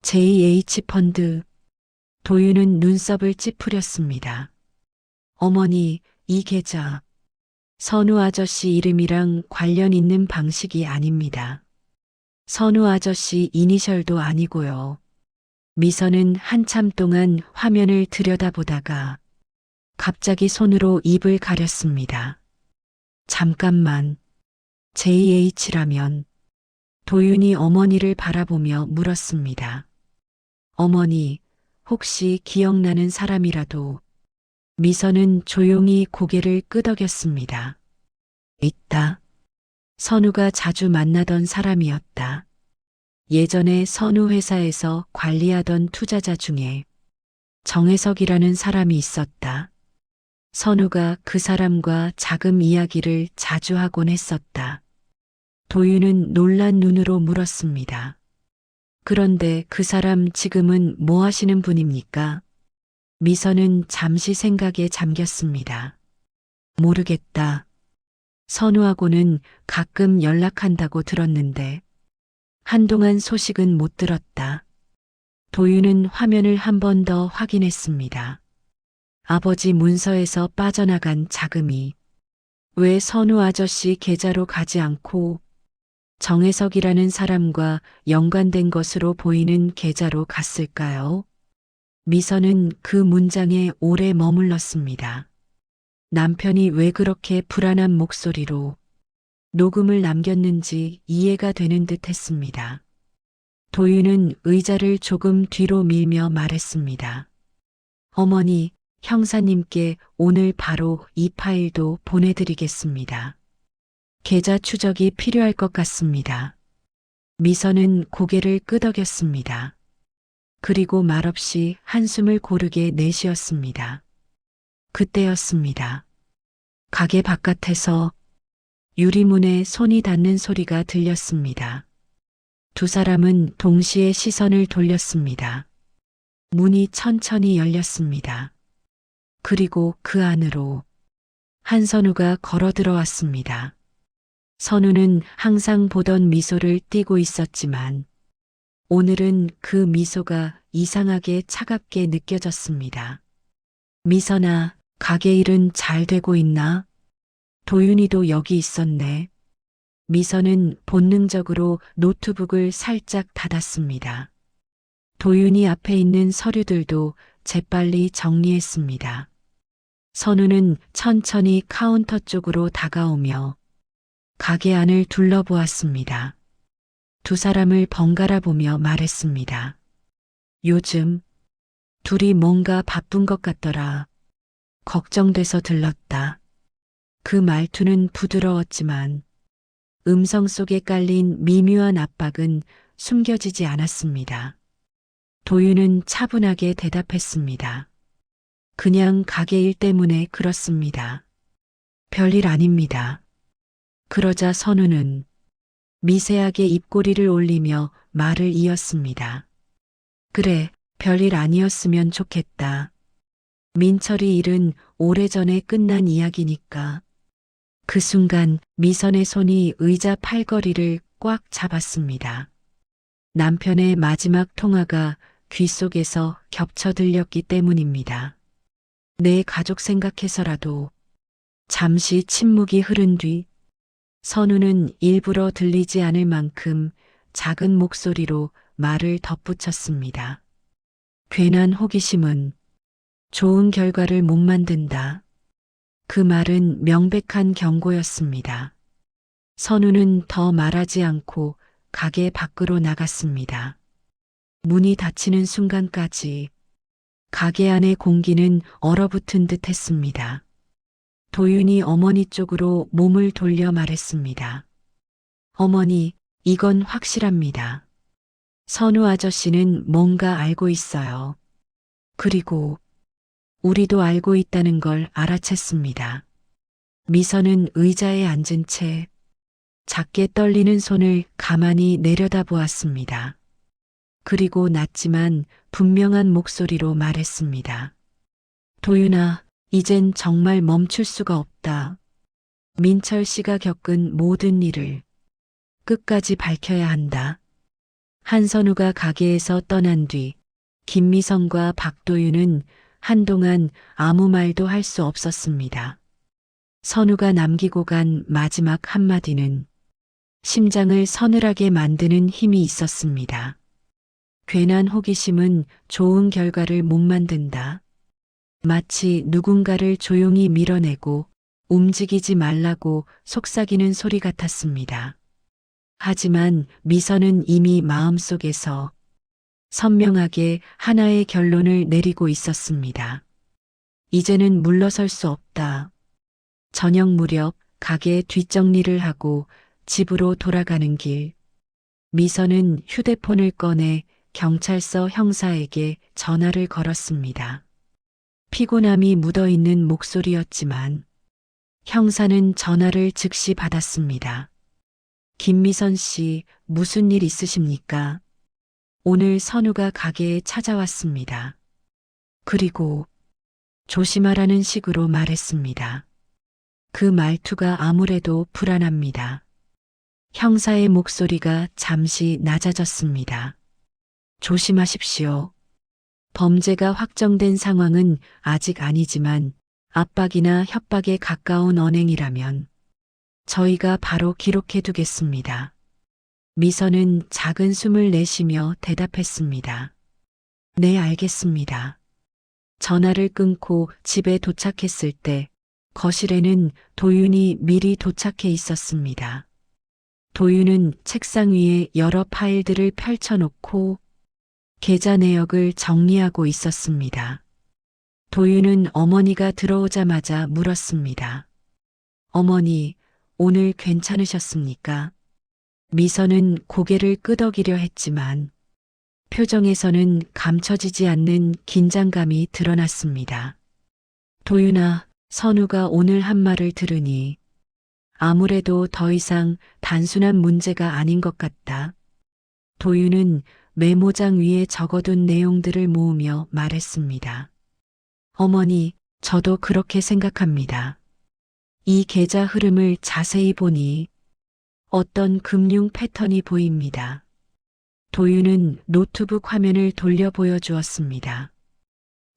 JH펀드. 도윤은 눈썹을 찌푸렸습니다. 어머니, 이 계좌 선우 아저씨 이름이랑 관련 있는 방식이 아닙니다. 선우 아저씨 이니셜도 아니고요. 미선은 한참 동안 화면을 들여다보다가 갑자기 손으로 입을 가렸습니다. 잠깐만. JH라면 도윤이 어머니를 바라보며 물었습니다. 어머니, 혹시 기억나는 사람이라도? 미선은 조용히 고개를 끄덕였습니다. 있다. 선우가 자주 만나던 사람이었다. 예전에 선우 회사에서 관리하던 투자자 중에 정혜석이라는 사람이 있었다. 선우가 그 사람과 자금 이야기를 자주 하곤 했었다. 도윤은 놀란 눈으로 물었습니다. 그런데 그 사람 지금은 뭐 하시는 분입니까? 미선은 잠시 생각에 잠겼습니다. 모르겠다. 선우하고는 가끔 연락한다고 들었는데 한동안 소식은 못 들었다. 도윤은 화면을 한 번 더 확인했습니다. 아버지 문서에서 빠져나간 자금이 왜 선우 아저씨 계좌로 가지 않고 정혜석이라는 사람과 연관된 것으로 보이는 계좌로 갔을까요? 미선은 그 문장에 오래 머물렀습니다. 남편이 왜 그렇게 불안한 목소리로 녹음을 남겼는지 이해가 되는 듯 했습니다. 도윤은 의자를 조금 뒤로 밀며 말했습니다. 어머니, 형사님께 오늘 바로 이 파일도 보내드리겠습니다. 계좌 추적이 필요할 것 같습니다. 미선은 고개를 끄덕였습니다. 그리고 말없이 한숨을 고르게 내쉬었습니다. 그때였습니다. 가게 바깥에서 유리문에 손이 닿는 소리가 들렸습니다. 두 사람은 동시에 시선을 돌렸습니다. 문이 천천히 열렸습니다. 그리고 그 안으로 한선우가 걸어 들어왔습니다. 선우는 항상 보던 미소를 띠고 있었지만 오늘은 그 미소가 이상하게 차갑게 느껴졌습니다. 미선아, 가게 일은 잘 되고 있나? 도윤이도 여기 있었네. 미선은 본능적으로 노트북을 살짝 닫았습니다. 도윤이 앞에 있는 서류들도 재빨리 정리했습니다. 선우는 천천히 카운터 쪽으로 다가오며 가게 안을 둘러보았습니다. 두 사람을 번갈아 보며 말했습니다. 요즘 둘이 뭔가 바쁜 것 같더라. 걱정돼서 들렀다. 그 말투는 부드러웠지만 음성 속에 깔린 미묘한 압박은 숨겨지지 않았습니다. 도윤은 차분하게 대답했습니다. 그냥 가게 일 때문에 그렇습니다. 별일 아닙니다. 그러자 선우는 미세하게 입꼬리를 올리며 말을 이었습니다. 그래, 별일 아니었으면 좋겠다. 민철이 일은 오래전에 끝난 이야기니까. 그 순간 미선의 손이 의자 팔걸이를 꽉 잡았습니다. 남편의 마지막 통화가 귀 속에서 겹쳐 들렸기 때문입니다. 내 가족 생각해서라도. 잠시 침묵이 흐른 뒤 선우는 일부러 들리지 않을 만큼 작은 목소리로 말을 덧붙였습니다. 괜한 호기심은 좋은 결과를 못 만든다. 그 말은 명백한 경고였습니다. 선우는 더 말하지 않고 가게 밖으로 나갔습니다. 문이 닫히는 순간까지 가게 안의 공기는 얼어붙은 듯 했습니다. 도윤이 어머니 쪽으로 몸을 돌려 말했습니다. 어머니, 이건 확실합니다. 선우 아저씨는 뭔가 알고 있어요. 그리고 우리도 알고 있다는 걸 알아챘습니다. 미선은 의자에 앉은 채 작게 떨리는 손을 가만히 내려다보았습니다. 그리고 낮지만 분명한 목소리로 말했습니다. 도윤아, 이젠 정말 멈출 수가 없다. 민철 씨가 겪은 모든 일을 끝까지 밝혀야 한다. 한선우가 가게에서 떠난 뒤 김미성과 박도윤은 한동안 아무 말도 할 수 없었습니다. 선우가 남기고 간 마지막 한마디는 심장을 서늘하게 만드는 힘이 있었습니다. 괜한 호기심은 좋은 결과를 못 만든다. 마치 누군가를 조용히 밀어내고 움직이지 말라고 속삭이는 소리 같았습니다. 하지만 미선은 이미 마음속에서 선명하게 하나의 결론을 내리고 있었습니다. 이제는 물러설 수 없다. 저녁 무렵 가게 뒷정리를 하고 집으로 돌아가는 길. 미선은 휴대폰을 꺼내 경찰서 형사에게 전화를 걸었습니다. 피곤함이 묻어있는 목소리였지만 형사는 전화를 즉시 받았습니다. 김미선 씨, 무슨 일 있으십니까? 오늘 선우가 가게에 찾아왔습니다. 그리고 조심하라는 식으로 말했습니다. 그 말투가 아무래도 불안합니다. 형사의 목소리가 잠시 낮아졌습니다. 조심하십시오. 범죄가 확정된 상황은 아직 아니지만 압박이나 협박에 가까운 언행이라면 저희가 바로 기록해 두겠습니다. 미선은 작은 숨을 내쉬며 대답했습니다. 네, 알겠습니다. 전화를 끊고 집에 도착했을 때 거실에는 도윤이 미리 도착해 있었습니다. 도윤은 책상 위에 여러 파일들을 펼쳐놓고 계좌 내역을 정리하고 있었습니다. 도윤은 어머니가 들어오자마자 물었습니다. 어머니, 오늘 괜찮으셨습니까? 미선은 고개를 끄덕이려 했지만 표정에서는 감춰지지 않는 긴장감이 드러났습니다. 도윤아, 선우가 오늘 한 말을 들으니 아무래도 더 이상 단순한 문제가 아닌 것 같다. 도윤은 메모장 위에 적어둔 내용들을 모으며 말했습니다. 어머니, 저도 그렇게 생각합니다. 이 계좌 흐름을 자세히 보니 어떤 금융 패턴이 보입니다. 도윤은 노트북 화면을 돌려 보여주었습니다.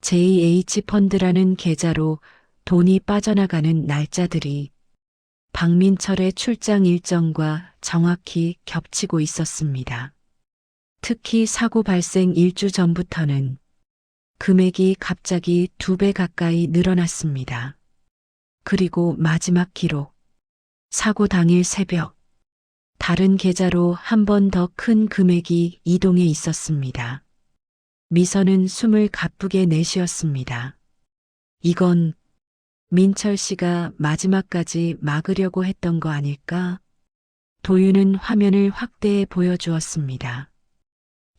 JH펀드라는 계좌로 돈이 빠져나가는 날짜들이 박민철의 출장 일정과 정확히 겹치고 있었습니다. 특히 사고 발생 일주 전부터는 금액이 갑자기 2배 가까이 늘어났습니다. 그리고 마지막 기록. 사고 당일 새벽. 다른 계좌로 한 번 더 큰 금액이 이동해 있었습니다. 미선은 숨을 가쁘게 내쉬었습니다. 이건 민철 씨가 마지막까지 막으려고 했던 거 아닐까? 도윤은 화면을 확대해 보여주었습니다.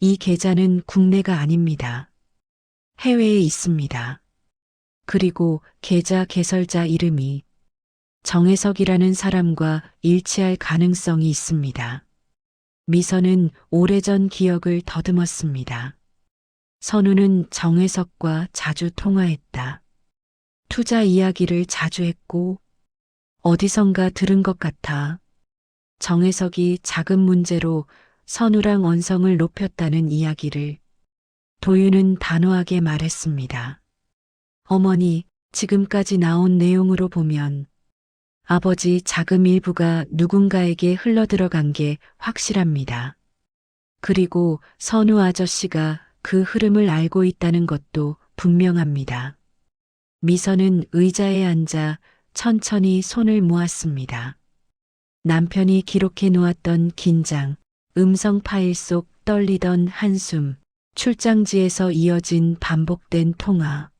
이 계좌는 국내가 아닙니다. 해외에 있습니다. 그리고 계좌 개설자 이름이 정혜석이라는 사람과 일치할 가능성이 있습니다. 미선은 오래전 기억을 더듬었습니다. 선우는 정혜석과 자주 통화했다. 투자 이야기를 자주 했고 어디선가 들은 것 같아. 정혜석이 작은 문제로 선우랑 언성을 높였다는 이야기를 도윤은 단호하게 말했습니다. 어머니, 지금까지 나온 내용으로 보면 아버지 자금 일부가 누군가에게 흘러들어간 게 확실합니다. 그리고 선우 아저씨가 그 흐름을 알고 있다는 것도 분명합니다. 미선은 의자에 앉아 천천히 손을 모았습니다. 남편이 기록해 놓았던 긴장, 음성 파일 속 떨리던 한숨, 출장지에서 이어진 반복된 통화.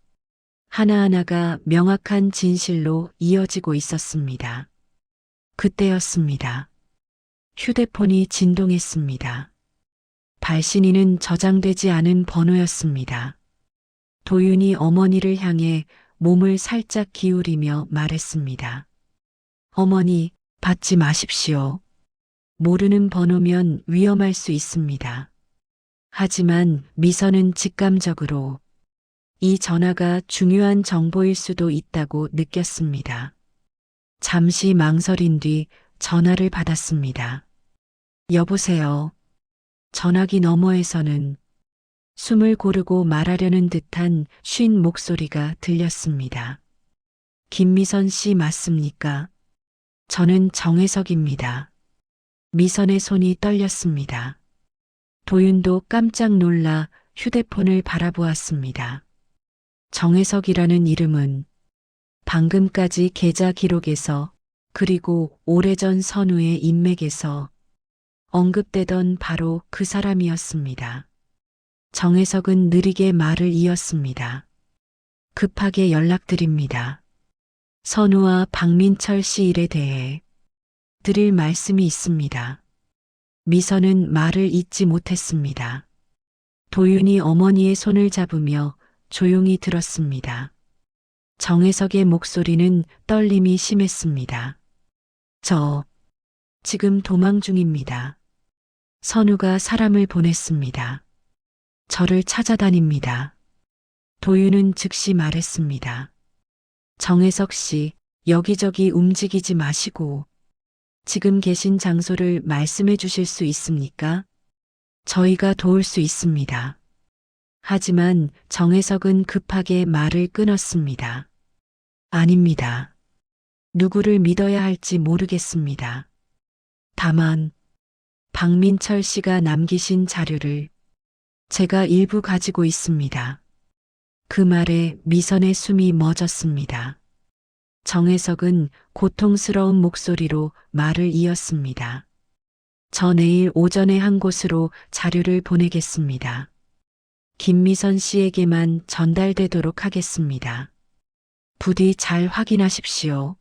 하나하나가 명확한 진실로 이어지고 있었습니다. 그때였습니다. 휴대폰이 진동했습니다. 발신인은 저장되지 않은 번호였습니다. 도윤이 어머니를 향해 몸을 살짝 기울이며 말했습니다. 어머니, 받지 마십시오. 모르는 번호면 위험할 수 있습니다. 하지만 미선은 직감적으로 이 전화가 중요한 정보일 수도 있다고 느꼈습니다. 잠시 망설인 뒤 전화를 받았습니다. 여보세요. 전화기 너머에서는 숨을 고르고 말하려는 듯한 쉰 목소리가 들렸습니다. 김미선 씨 맞습니까? 저는 정혜석입니다. 미선의 손이 떨렸습니다. 도윤도 깜짝 놀라 휴대폰을 바라보았습니다. 정혜석이라는 이름은 방금까지 계좌 기록에서 그리고 오래전 선우의 인맥에서 언급되던 바로 그 사람이었습니다. 정혜석은 느리게 말을 이었습니다. 급하게 연락드립니다. 선우와 박민철 씨 일에 대해 드릴 말씀이 있습니다. 미선은 말을 잇지 못했습니다. 도윤이 어머니의 손을 잡으며 조용히 들었습니다. 정혜석의 목소리는 떨림이 심했습니다. 저 지금 도망 중입니다. 선우가 사람을 보냈습니다. 저를 찾아다닙니다. 도윤은 즉시 말했습니다. 정혜석 씨, 여기저기 움직이지 마시고 지금 계신 장소를 말씀해 주실 수 있습니까? 저희가 도울 수 있습니다. 하지만 정혜석은 급하게 말을 끊었습니다. 아닙니다. 누구를 믿어야 할지 모르겠습니다. 다만 박민철 씨가 남기신 자료를 제가 일부 가지고 있습니다. 그 말에 미선의 숨이 멎었습니다. 정혜석은 고통스러운 목소리로 말을 이었습니다. 저 내일 오전에 한 곳으로 자료를 보내겠습니다. 김미선 씨에게만 전달되도록 하겠습니다. 부디 잘 확인하십시오.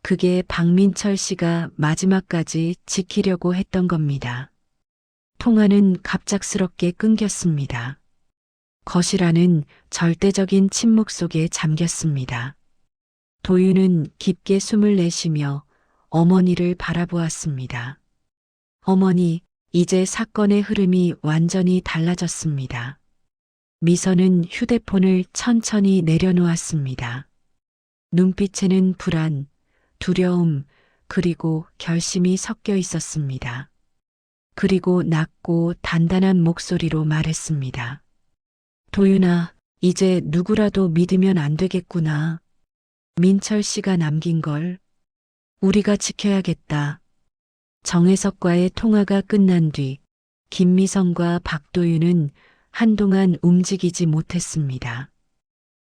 그게 박민철 씨가 마지막까지 지키려고 했던 겁니다. 통화는 갑작스럽게 끊겼습니다. 거실 안은 절대적인 침묵 속에 잠겼습니다. 도윤은 깊게 숨을 내쉬며 어머니를 바라보았습니다. 어머니, 이제 사건의 흐름이 완전히 달라졌습니다. 미선은 휴대폰을 천천히 내려놓았습니다. 눈빛에는 불안, 두려움, 그리고 결심이 섞여 있었습니다. 그리고 낮고 단단한 목소리로 말했습니다. 도윤아, 이제 누구라도 믿으면 안 되겠구나. 민철 씨가 남긴 걸 우리가 지켜야겠다. 정혜석과의 통화가 끝난 뒤 김미선과 박도윤은 한동안 움직이지 못했습니다.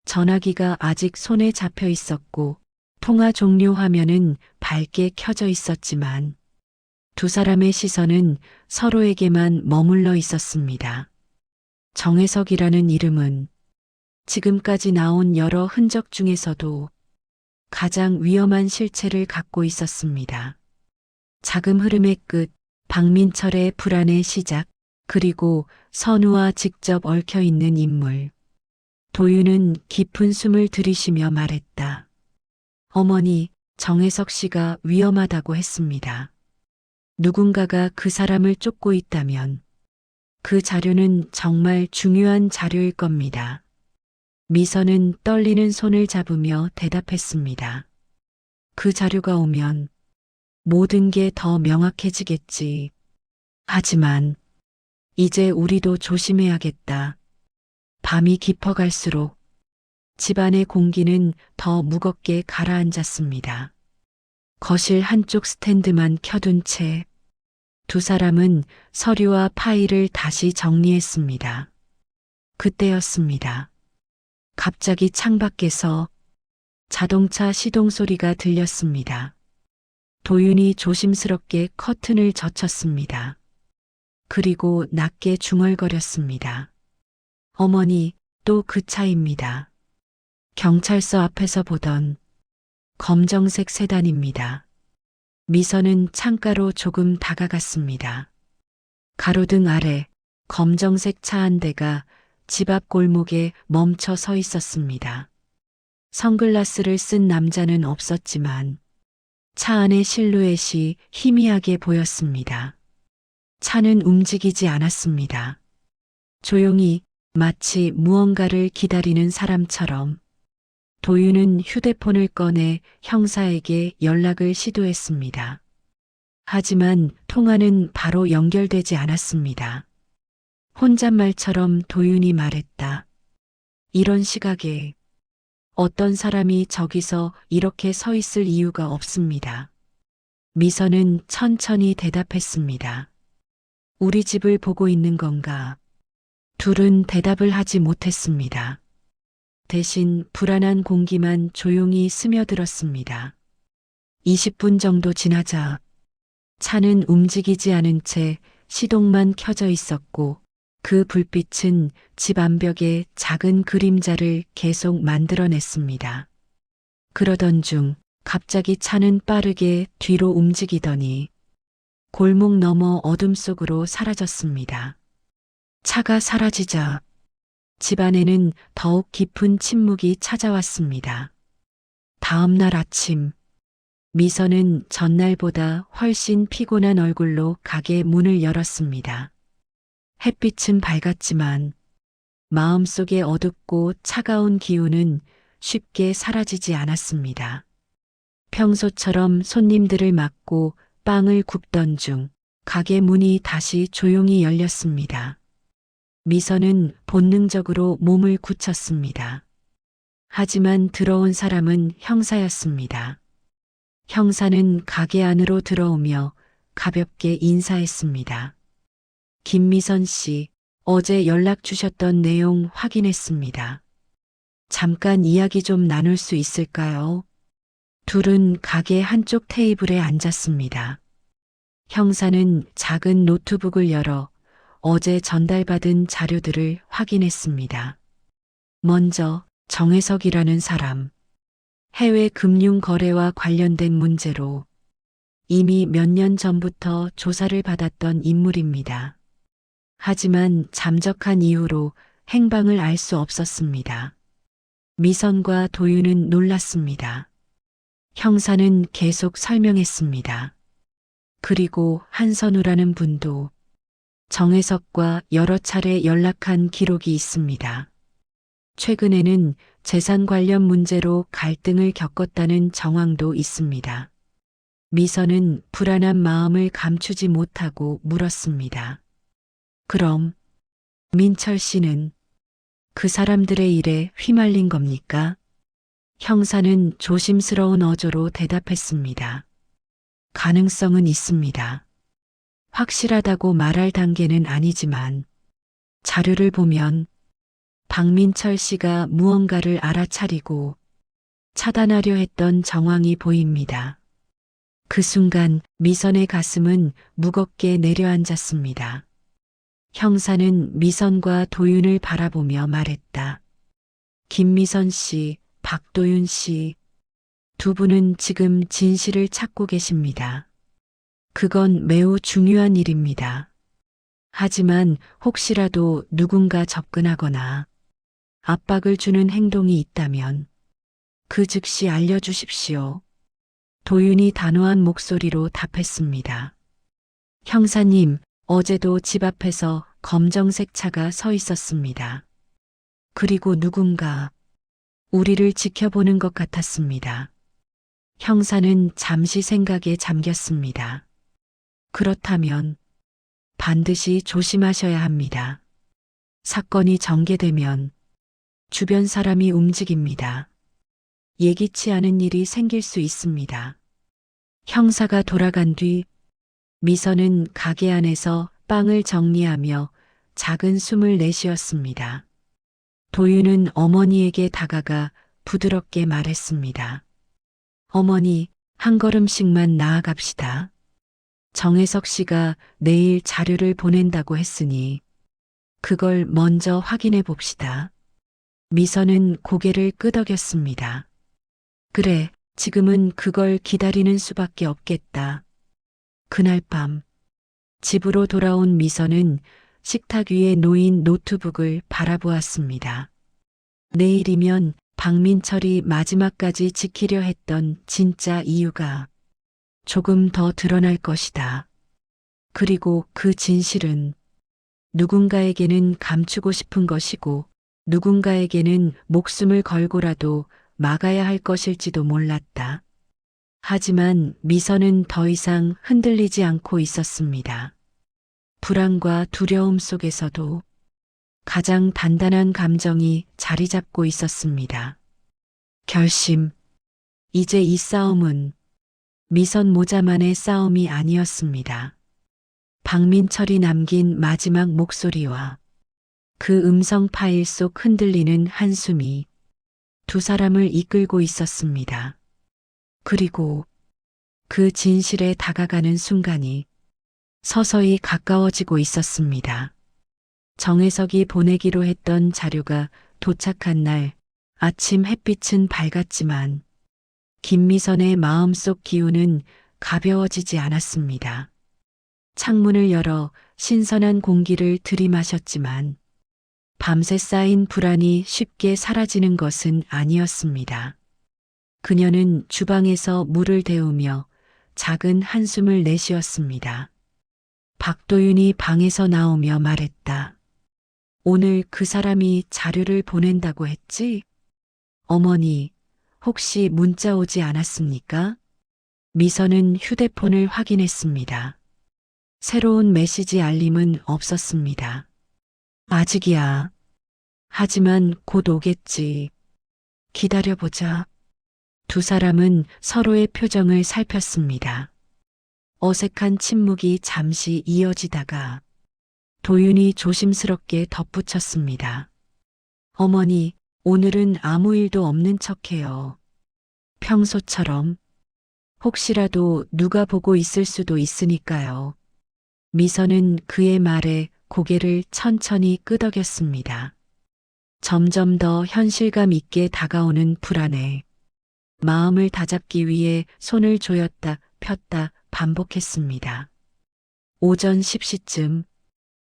전화기가 아직 손에 잡혀 있었고 통화 종료 화면은 밝게 켜져 있었지만 두 사람의 시선은 서로에게만 머물러 있었습니다. 정혜석이라는 이름은 지금까지 나온 여러 흔적 중에서도 가장 위험한 실체를 갖고 있었습니다. 자금 흐름의 끝, 박민철의 불안의 시작, 그리고 선우와 직접 얽혀 있는 인물. 도윤은 깊은 숨을 들이쉬며 말했다. 어머니, 정혜석 씨가 위험하다고 했습니다. 누군가가 그 사람을 쫓고 있다면 그 자료는 정말 중요한 자료일 겁니다. 미선은 떨리는 손을 잡으며 대답했습니다. 그 자료가 오면 모든 게 더 명확해지겠지. 하지만 이제 우리도 조심해야겠다. 밤이 깊어갈수록 집안의 공기는 더 무겁게 가라앉았습니다. 거실 한쪽 스탠드만 켜둔 채 두 사람은 서류와 파일을 다시 정리했습니다. 그때였습니다. 갑자기 창밖에서 자동차 시동 소리가 들렸습니다. 도윤이 조심스럽게 커튼을 젖혔습니다. 그리고 낮게 중얼거렸습니다. 어머니, 또 그 차입니다. 경찰서 앞에서 보던 검정색 세단입니다. 미선은 창가로 조금 다가갔습니다. 가로등 아래 검정색 차 한 대가 집 앞 골목에 멈춰 서 있었습니다. 선글라스를 쓴 남자는 없었지만 차 안의 실루엣이 희미하게 보였습니다. 차는 움직이지 않았습니다. 조용히 마치 무언가를 기다리는 사람처럼 도윤은 휴대폰을 꺼내 형사에게 연락을 시도했습니다. 하지만 통화는 바로 연결되지 않았습니다. 혼잣말처럼 도윤이 말했다. 이런 시각에 어떤 사람이 저기서 이렇게 서 있을 이유가 없습니다. 미선은 천천히 대답했습니다. 우리 집을 보고 있는 건가? 둘은 대답을 하지 못했습니다. 대신 불안한 공기만 조용히 스며들었습니다. 20분 정도 지나자 차는 움직이지 않은 채 시동만 켜져 있었고 그 불빛은 집 암벽에 작은 그림자를 계속 만들어냈습니다. 그러던 중 갑자기 차는 빠르게 뒤로 움직이더니 골목 너머 어둠 속으로 사라졌습니다. 차가 사라지자 집안에는 더욱 깊은 침묵이 찾아왔습니다. 다음 날 아침, 미선은 전날보다 훨씬 피곤한 얼굴로 가게 문을 열었습니다. 햇빛은 밝았지만 마음속에 어둡고 차가운 기운은 쉽게 사라지지 않았습니다. 평소처럼 손님들을 맞고 빵을 굽던 중 가게 문이 다시 조용히 열렸습니다. 미선은 본능적으로 몸을 굳혔습니다. 하지만 들어온 사람은 형사였습니다. 형사는 가게 안으로 들어오며 가볍게 인사했습니다. 김미선 씨, 어제 연락 주셨던 내용 확인했습니다. 잠깐 이야기 좀 나눌 수 있을까요? 둘은 가게 한쪽 테이블에 앉았습니다. 형사는 작은 노트북을 열어 어제 전달받은 자료들을 확인했습니다. 먼저 정혜석이라는 사람, 해외 금융 거래와 관련된 문제로 이미 몇 년 전부터 조사를 받았던 인물입니다. 하지만 잠적한 이후로 행방을 알 수 없었습니다. 미선과 도윤은 놀랐습니다. 형사는 계속 설명했습니다. 그리고 한선우라는 분도 정혜석과 여러 차례 연락한 기록이 있습니다. 최근에는 재산 관련 문제로 갈등을 겪었다는 정황도 있습니다. 미선은 불안한 마음을 감추지 못하고 물었습니다. 그럼 민철 씨는 그 사람들의 일에 휘말린 겁니까? 형사는 조심스러운 어조로 대답했습니다. 가능성은 있습니다. 확실하다고 말할 단계는 아니지만 자료를 보면 박민철 씨가 무언가를 알아차리고 차단하려 했던 정황이 보입니다. 그 순간 미선의 가슴은 무겁게 내려앉았습니다. 형사는 미선과 도윤을 바라보며 말했다. 김미선 씨, 박도윤 씨, 두 분은 지금 진실을 찾고 계십니다. 그건 매우 중요한 일입니다. 하지만 혹시라도 누군가 접근하거나 압박을 주는 행동이 있다면 그 즉시 알려주십시오. 도윤이 단호한 목소리로 답했습니다. 형사님, 어제도 집 앞에서 검정색 차가 서 있었습니다. 그리고 누군가 우리를 지켜보는 것 같았습니다. 형사는 잠시 생각에 잠겼습니다. 그렇다면 반드시 조심하셔야 합니다. 사건이 전개되면 주변 사람이 움직입니다. 예기치 않은 일이 생길 수 있습니다. 형사가 돌아간 뒤 미선은 가게 안에서 빵을 정리하며 작은 숨을 내쉬었습니다. 도윤은 어머니에게 다가가 부드럽게 말했습니다. 어머니, 한 걸음씩만 나아갑시다. 정혜석 씨가 내일 자료를 보낸다고 했으니 그걸 먼저 확인해 봅시다. 미선은 고개를 끄덕였습니다. 그래, 지금은 그걸 기다리는 수밖에 없겠다. 그날 밤 집으로 돌아온 미선은 식탁 위에 놓인 노트북을 바라보았습니다. 내일이면 박민철이 마지막까지 지키려 했던 진짜 이유가 조금 더 드러날 것이다. 그리고 그 진실은 누군가에게는 감추고 싶은 것이고 누군가에게는 목숨을 걸고라도 막아야 할 것일지도 몰랐다. 하지만 미선은 더 이상 흔들리지 않고 있었습니다. 불안과 두려움 속에서도 가장 단단한 감정이 자리 잡고 있었습니다. 결심. 이제 이 싸움은 미선 모자만의 싸움이 아니었습니다. 박민철이 남긴 마지막 목소리와 그 음성 파일 속 흔들리는 한숨이 두 사람을 이끌고 있었습니다. 그리고 그 진실에 다가가는 순간이 서서히 가까워지고 있었습니다. 정혜석이 보내기로 했던 자료가 도착한 날 아침 햇빛은 밝았지만 김미선의 마음속 기운은 가벼워지지 않았습니다. 창문을 열어 신선한 공기를 들이마셨지만 밤새 쌓인 불안이 쉽게 사라지는 것은 아니었습니다. 그녀는 주방에서 물을 데우며 작은 한숨을 내쉬었습니다. 박도윤이 방에서 나오며 말했다. 오늘 그 사람이 자료를 보낸다고 했지? 어머니, 혹시 문자 오지 않았습니까? 미선은 휴대폰을 확인했습니다. 새로운 메시지 알림은 없었습니다. 아직이야. 하지만 곧 오겠지. 기다려보자. 두 사람은 서로의 표정을 살폈습니다. 어색한 침묵이 잠시 이어지다가 도윤이 조심스럽게 덧붙였습니다. 어머니, 오늘은 아무 일도 없는 척해요. 평소처럼. 혹시라도 누가 보고 있을 수도 있으니까요. 미선은 그의 말에 고개를 천천히 끄덕였습니다. 점점 더 현실감 있게 다가오는 불안에 마음을 다잡기 위해 손을 조였다 폈다 반복했습니다. 오전 10시쯤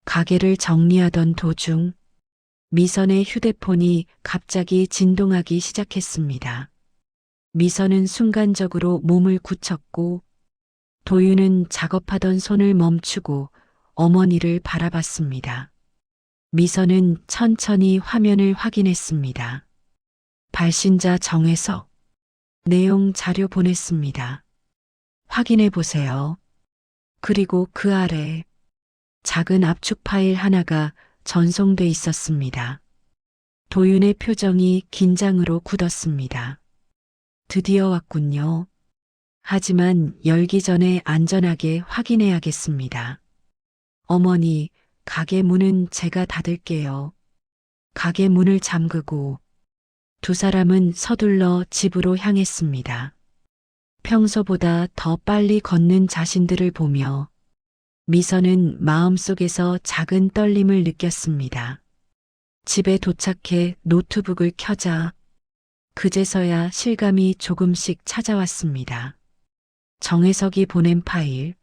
가게를 정리하던 도중 미선의 휴대폰이 갑자기 진동하기 시작했습니다. 미선은 순간적으로 몸을 굳혔고 도윤은 작업하던 손을 멈추고 어머니를 바라봤습니다. 미선은 천천히 화면을 확인했습니다. 발신자 정혜석. 내용 자료 보냈습니다. 확인해 보세요. 그리고 그 아래 작은 압축 파일 하나가 전송돼 있었습니다. 도윤의 표정이 긴장으로 굳었습니다. 드디어 왔군요. 하지만 열기 전에 안전하게 확인해야겠습니다. 어머니, 가게 문은 제가 닫을게요. 가게 문을 잠그고 두 사람은 서둘러 집으로 향했습니다. 평소보다 더 빨리 걷는 자신들을 보며 미선은 마음속에서 작은 떨림을 느꼈습니다. 집에 도착해 노트북을 켜자 그제서야 실감이 조금씩 찾아왔습니다. 정혜석이 보낸 파일,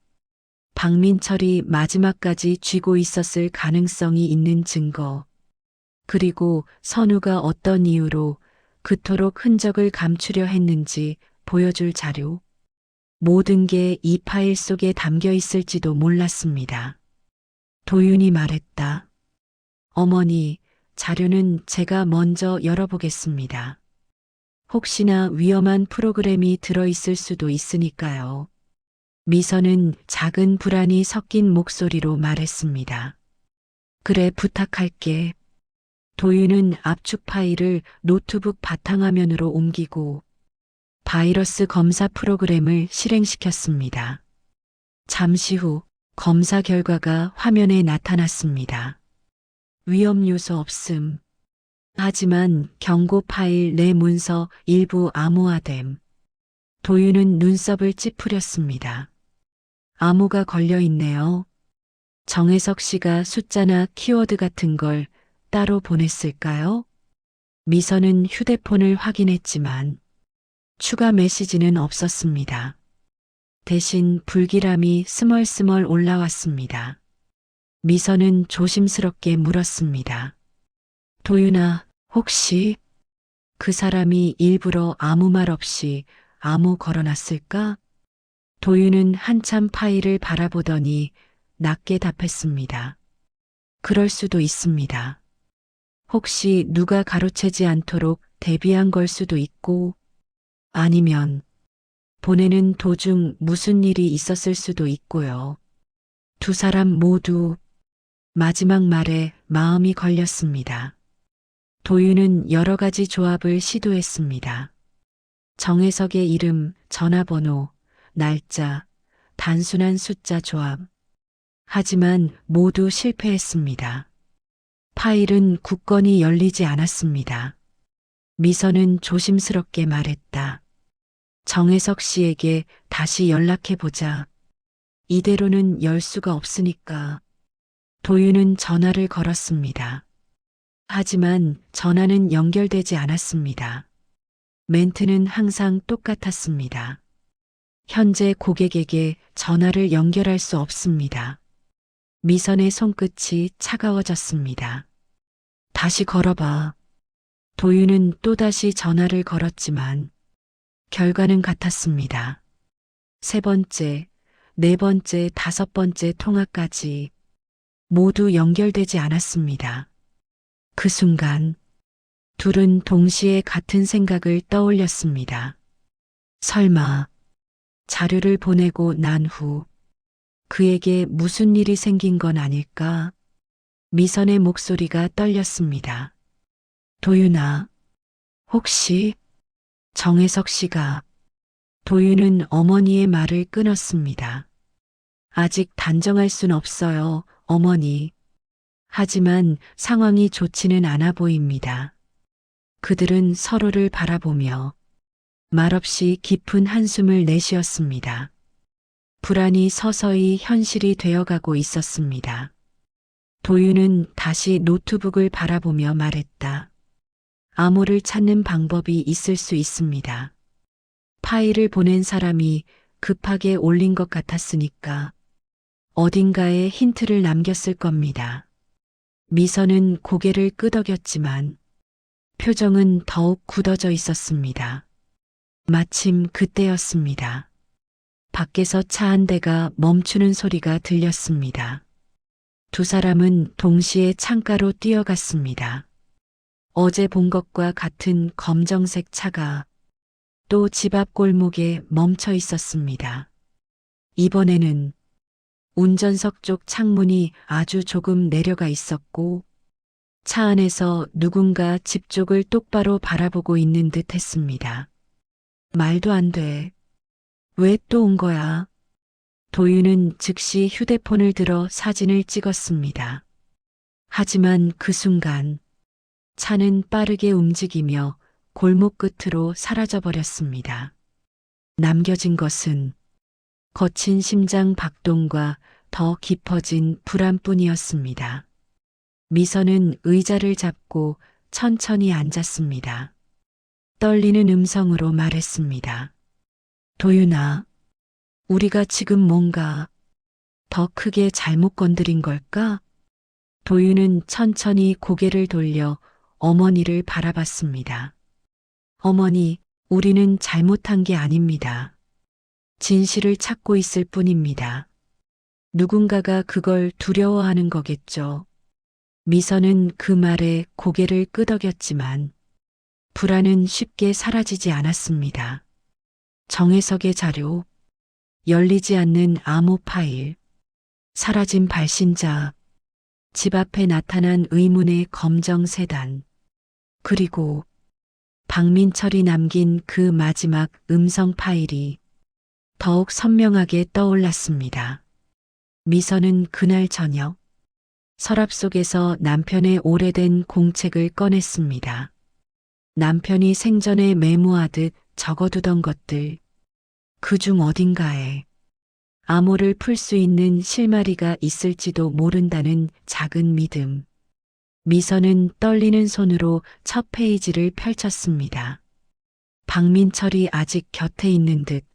박민철이 마지막까지 쥐고 있었을 가능성이 있는 증거, 그리고 선우가 어떤 이유로 그토록 흔적을 감추려 했는지 보여줄 자료, 모든 게 이 파일 속에 담겨 있을지도 몰랐습니다. 도윤이 말했다. 어머니, 자료는 제가 먼저 열어보겠습니다. 혹시나 위험한 프로그램이 들어있을 수도 있으니까요. 미선은 작은 불안이 섞인 목소리로 말했습니다. 그래, 부탁할게. 도윤은 압축 파일을 노트북 바탕화면으로 옮기고 바이러스 검사 프로그램을 실행시켰습니다. 잠시 후 검사 결과가 화면에 나타났습니다. 위험 요소 없음. 하지만 경고 파일 내 문서 일부 암호화됨. 도윤은 눈썹을 찌푸렸습니다. 암호가 걸려 있네요. 정혜석 씨가 숫자나 키워드 같은 걸 따로 보냈을까요? 미선은 휴대폰을 확인했지만 추가 메시지는 없었습니다. 대신 불길함이 스멀스멀 올라왔습니다. 미선은 조심스럽게 물었습니다. 도윤아, 혹시 그 사람이 일부러 아무 말 없이 암호 걸어놨을까? 도윤은 한참 파일을 바라보더니 낮게 답했습니다. 그럴 수도 있습니다. 혹시 누가 가로채지 않도록 대비한 걸 수도 있고, 아니면 보내는 도중 무슨 일이 있었을 수도 있고요. 두 사람 모두 마지막 말에 마음이 걸렸습니다. 도윤은 여러 가지 조합을 시도했습니다. 정혜석의 이름, 전화번호, 날짜, 단순한 숫자 조합. 하지만 모두 실패했습니다. 파일은 굳건히 열리지 않았습니다. 미선은 조심스럽게 말했다. 정혜석 씨에게 다시 연락해보자. 이대로는 열 수가 없으니까. 도윤은 전화를 걸었습니다. 하지만 전화는 연결되지 않았습니다. 멘트는 항상 똑같았습니다. 현재 고객에게 전화를 연결할 수 없습니다. 미선의 손끝이 차가워졌습니다. 다시 걸어봐. 도윤은 또다시 전화를 걸었지만 결과는 같았습니다. 세 번째, 네 번째, 다섯 번째 통화까지 모두 연결되지 않았습니다. 그 순간 둘은 동시에 같은 생각을 떠올렸습니다. 설마 자료를 보내고 난 후 그에게 무슨 일이 생긴 건 아닐까? 미선의 목소리가 떨렸습니다. 도윤아, 혹시 정혜석 씨가... 도윤은 어머니의 말을 끊었습니다. 아직 단정할 순 없어요, 어머니. 하지만 상황이 좋지는 않아 보입니다. 그들은 서로를 바라보며 말없이 깊은 한숨을 내쉬었습니다. 불안이 서서히 현실이 되어가고 있었습니다. 도윤은 다시 노트북을 바라보며 말했다. 암호를 찾는 방법이 있을 수 있습니다. 파일을 보낸 사람이 급하게 올린 것 같았으니까 어딘가에 힌트를 남겼을 겁니다. 미선은 고개를 끄덕였지만 표정은 더욱 굳어져 있었습니다. 마침 그때였습니다. 밖에서 차 한 대가 멈추는 소리가 들렸습니다. 두 사람은 동시에 창가로 뛰어갔습니다. 어제 본 것과 같은 검정색 차가 또 집 앞 골목에 멈춰 있었습니다. 이번에는 운전석 쪽 창문이 아주 조금 내려가 있었고 차 안에서 누군가 집 쪽을 똑바로 바라보고 있는 듯 했습니다. 말도 안 돼. 왜 또 온 거야? 도윤은 즉시 휴대폰을 들어 사진을 찍었습니다. 하지만 그 순간 차는 빠르게 움직이며 골목 끝으로 사라져 버렸습니다. 남겨진 것은 거친 심장 박동과 더 깊어진 불안뿐이었습니다. 미선은 의자를 잡고 천천히 앉았습니다. 떨리는 음성으로 말했습니다. 도윤아, 우리가 지금 뭔가 더 크게 잘못 건드린 걸까? 도윤은 천천히 고개를 돌려 어머니를 바라봤습니다. 어머니, 우리는 잘못한 게 아닙니다. 진실을 찾고 있을 뿐입니다. 누군가가 그걸 두려워하는 거겠죠. 미선은 그 말에 고개를 끄덕였지만 불안은 쉽게 사라지지 않았습니다. 정혜석의 자료, 열리지 않는 암호 파일, 사라진 발신자, 집 앞에 나타난 의문의 검정 세단, 그리고 박민철이 남긴 그 마지막 음성 파일이 더욱 선명하게 떠올랐습니다. 미선은 그날 저녁 서랍 속에서 남편의 오래된 공책을 꺼냈습니다. 남편이 생전에 메모하듯 적어두던 것들, 그중 어딘가에 암호를 풀 수 있는 실마리가 있을지도 모른다는 작은 믿음. 미선은 떨리는 손으로 첫 페이지를 펼쳤습니다. 박민철이 아직 곁에 있는 듯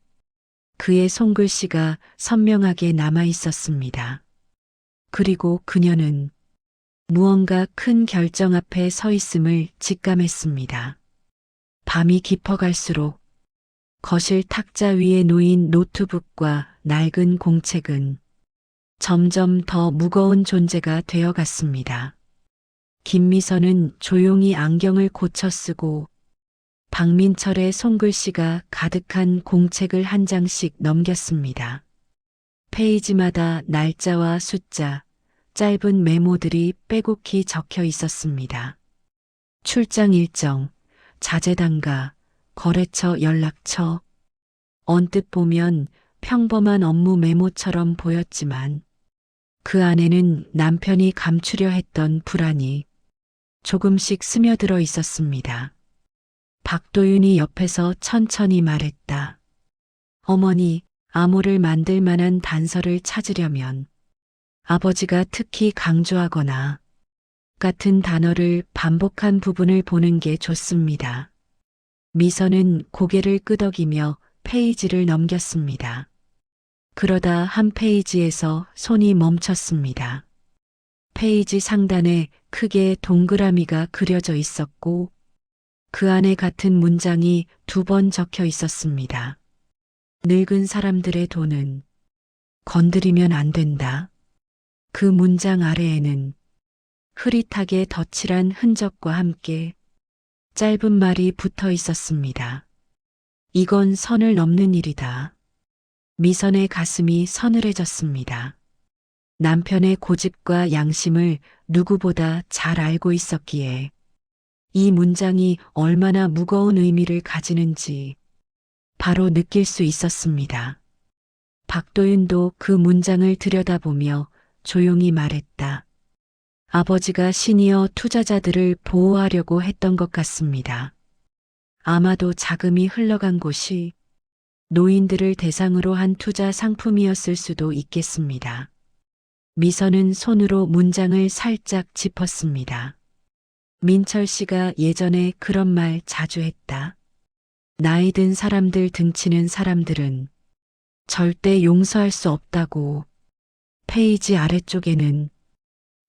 그의 손글씨가 선명하게 남아 있었습니다. 그리고 그녀는 무언가 큰 결정 앞에 서 있음을 직감했습니다. 밤이 깊어갈수록 거실 탁자 위에 놓인 노트북과 낡은 공책은 점점 더 무거운 존재가 되어갔습니다. 김미선은 조용히 안경을 고쳐 쓰고 박민철의 손글씨가 가득한 공책을 한 장씩 넘겼습니다. 페이지마다 날짜와 숫자, 짧은 메모들이 빼곡히 적혀 있었습니다. 출장 일정, 자재단가, 거래처 연락처. 언뜻 보면 평범한 업무 메모처럼 보였지만 그 안에는 남편이 감추려 했던 불안이 조금씩 스며들어 있었습니다. 박도윤이 옆에서 천천히 말했다. 어머니, 암호를 만들 만한 단서를 찾으려면 아버지가 특히 강조하거나 같은 단어를 반복한 부분을 보는 게 좋습니다. 미선은 고개를 끄덕이며 페이지를 넘겼습니다. 그러다 한 페이지에서 손이 멈췄습니다. 페이지 상단에 크게 동그라미가 그려져 있었고 그 안에 같은 문장이 2번 적혀 있었습니다. 늙은 사람들의 돈은 건드리면 안 된다. 그 문장 아래에는 흐릿하게 덧칠한 흔적과 함께 짧은 말이 붙어 있었습니다. 이건 선을 넘는 일이다. 미선의 가슴이 서늘해졌습니다. 남편의 고집과 양심을 누구보다 잘 알고 있었기에 이 문장이 얼마나 무거운 의미를 가지는지 바로 느낄 수 있었습니다. 박도윤도 그 문장을 들여다보며 조용히 말했다. 아버지가 시니어 투자자들을 보호하려고 했던 것 같습니다. 아마도 자금이 흘러간 곳이 노인들을 대상으로 한 투자 상품이었을 수도 있겠습니다. 미선은 손으로 문장을 살짝 짚었습니다. 민철 씨가 예전에 그런 말 자주 했다. 나이 든 사람들 등치는 사람들은 절대 용서할 수 없다고. 페이지 아래쪽에는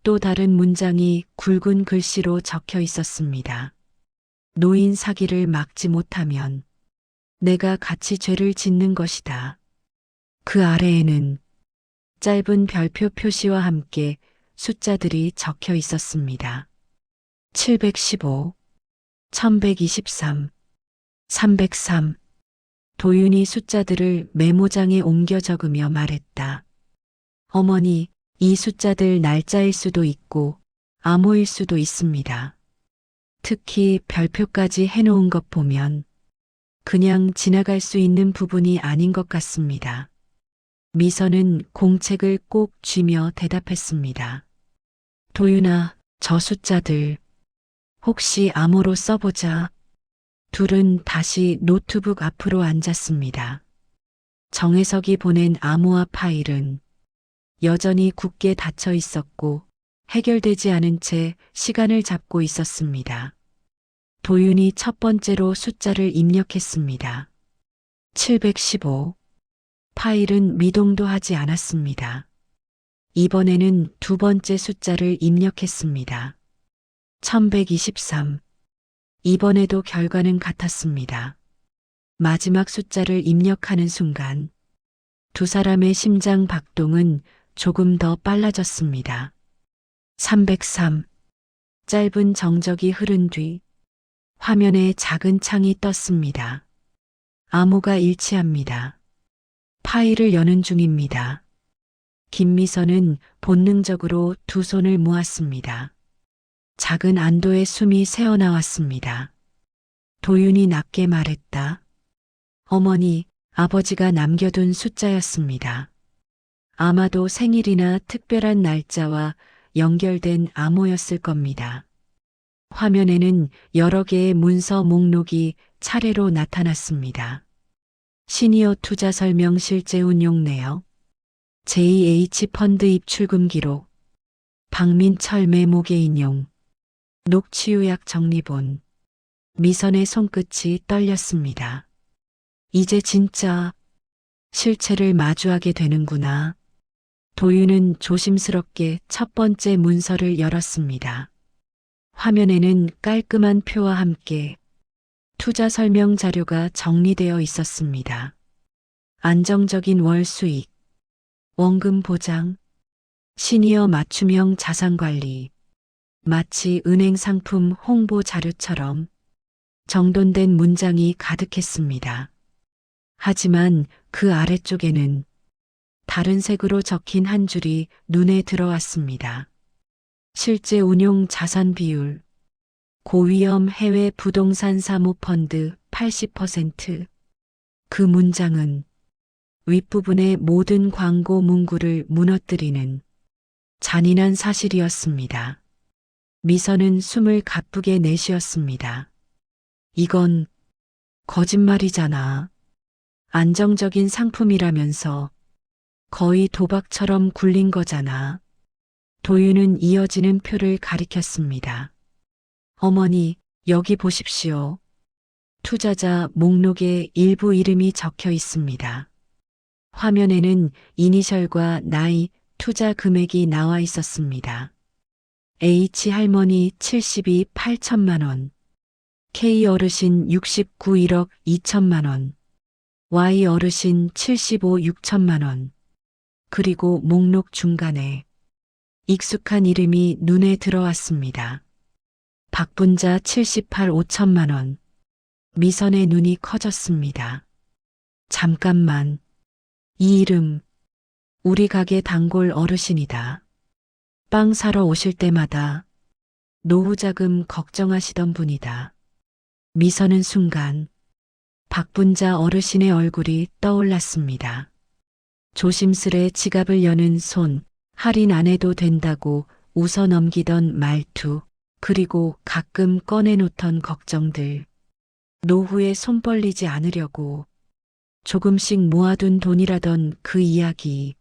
또 다른 문장이 굵은 글씨로 적혀 있었습니다. 노인 사기를 막지 못하면 내가 같이 죄를 짓는 것이다. 그 아래에는 짧은 별표 표시와 함께 숫자들이 적혀 있었습니다. 715, 1123, 303. 도윤이 숫자들을 메모장에 옮겨 적으며 말했다. 어머니, 이 숫자들 날짜일 수도 있고 암호일 수도 있습니다. 특히 별표까지 해놓은 것 보면 그냥 지나갈 수 있는 부분이 아닌 것 같습니다. 미선은 공책을 꼭 쥐며 대답했습니다. 도윤아, 저 숫자들 혹시 암호로 써보자. 둘은 다시 노트북 앞으로 앉았습니다. 정혜석이 보낸 암호화 파일은 여전히 굳게 닫혀 있었고 해결되지 않은 채 시간을 잡고 있었습니다. 도윤이 첫 번째로 숫자를 입력했습니다. 715. 파일은 미동도 하지 않았습니다. 이번에는 두 번째 숫자를 입력했습니다. 1123. 이번에도 결과는 같았습니다. 마지막 숫자를 입력하는 순간 두 사람의 심장 박동은 조금 더 빨라졌습니다. 303. 짧은 정적이 흐른 뒤 화면에 작은 창이 떴습니다. 암호가 일치합니다. 파일을 여는 중입니다. 김미선은 본능적으로 두 손을 모았습니다. 작은 안도의 숨이 새어나왔습니다. 도윤이 낮게 말했다. 어머니, 아버지가 남겨둔 숫자였습니다. 아마도 생일이나 특별한 날짜와 연결된 암호였을 겁니다. 화면에는 여러 개의 문서 목록이 차례로 나타났습니다. 시니어 투자 설명 실제 운용 내역, JH 펀드 입출금 기록, 박민철 메모계 인용, 녹취 요약 정리본, 미선의 손끝이 떨렸습니다. 이제 진짜 실체를 마주하게 되는구나. 도윤은 조심스럽게 첫 번째 문서를 열었습니다. 화면에는 깔끔한 표와 함께 투자 설명 자료가 정리되어 있었습니다. 안정적인 월 수익, 원금 보장, 시니어 맞춤형 자산 관리, 마치 은행 상품 홍보 자료처럼 정돈된 문장이 가득했습니다. 하지만 그 아래쪽에는 다른 색으로 적힌 한 줄이 눈에 들어왔습니다. 실제 운용 자산 비율, 고위험 해외 부동산 사모펀드 80%. 그 문장은 윗부분의 모든 광고 문구를 무너뜨리는 잔인한 사실이었습니다. 미선은 숨을 가쁘게 내쉬었습니다. 이건 거짓말이잖아. 안정적인 상품이라면서 거의 도박처럼 굴린 거잖아. 도윤은 이어지는 표를 가리켰습니다. 어머니, 여기 보십시오. 투자자 목록에 일부 이름이 적혀 있습니다. 화면에는 이니셜과 나이, 투자 금액이 나와 있었습니다. H 할머니 72 8천만 원, K 어르신 69 1억 2천만 원, Y 어르신 75 6천만 원, 그리고 목록 중간에 익숙한 이름이 눈에 들어왔습니다. 박분자 78 5천만 원. 미선의 눈이 커졌습니다. 잠깐만. 이 이름, 우리 가게 단골 어르신이다. 빵 사러 오실 때마다 노후 자금 걱정하시던 분이다. 미선은 순간 박분자 어르신의 얼굴이 떠올랐습니다. 조심스레 지갑을 여는 손, 할인 안 해도 된다고 웃어 넘기던 말투, 그리고 가끔 꺼내놓던 걱정들. 노후에 손 벌리지 않으려고 조금씩 모아둔 돈이라던 그 이야기.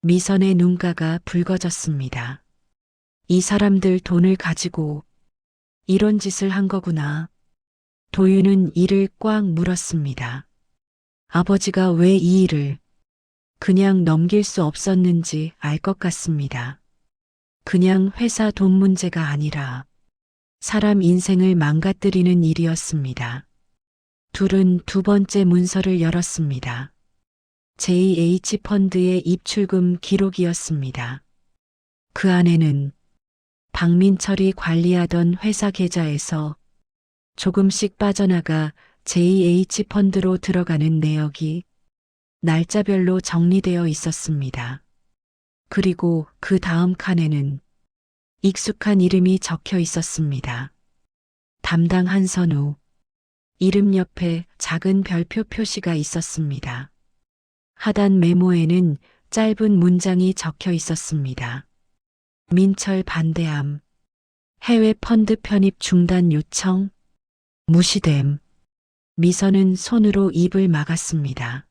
미선의 눈가가 붉어졌습니다. 이 사람들 돈을 가지고 이런 짓을 한 거구나. 도윤은 이를 꽉 물었습니다. 아버지가 왜 이 일을 그냥 넘길 수 없었는지 알 것 같습니다. 그냥 회사 돈 문제가 아니라 사람 인생을 망가뜨리는 일이었습니다. 둘은 두 번째 문서를 열었습니다. JH펀드의 입출금 기록이었습니다. 그 안에는 박민철이 관리하던 회사 계좌에서 조금씩 빠져나가 JH펀드로 들어가는 내역이 날짜별로 정리되어 있었습니다. 그리고 그 다음 칸에는 익숙한 이름이 적혀 있었습니다. 담당 한선우. 이름 옆에 작은 별표 표시가 있었습니다. 하단 메모에는 짧은 문장이 적혀 있었습니다. 민철 반대함. 해외 펀드 편입 중단 요청. 무시됨. 미선은 손으로 입을 막았습니다.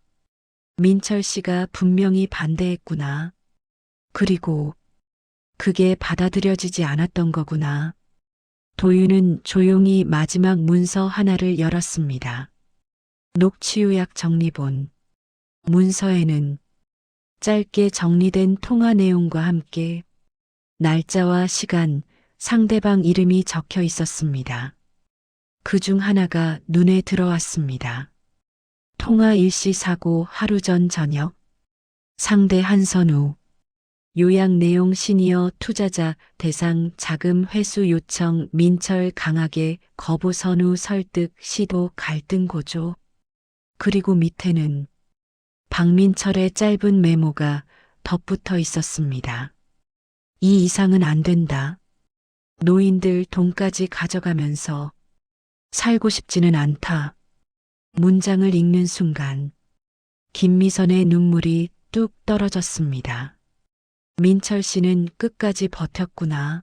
민철 씨가 분명히 반대했구나. 그리고 그게 받아들여지지 않았던 거구나. 도윤은 조용히 마지막 문서 하나를 열었습니다. 녹취요약 정리본. 문서에는 짧게 정리된 통화 내용과 함께 날짜와 시간, 상대방 이름이 적혀 있었습니다. 그 중 하나가 눈에 들어왔습니다. 통화 일시 사고 하루 전 저녁. 상대 한선우. 요약 내용 시니어 투자자 대상 자금 회수 요청 민철 강하게 거부 선우 설득 시도 갈등 고조. 그리고 밑에는 박민철의 짧은 메모가 덧붙어 있었습니다. 이 이상은 안 된다. 노인들 돈까지 가져가면서 살고 싶지는 않다. 문장을 읽는 순간 김미선의 눈물이 뚝 떨어졌습니다. 민철 씨는 끝까지 버텼구나.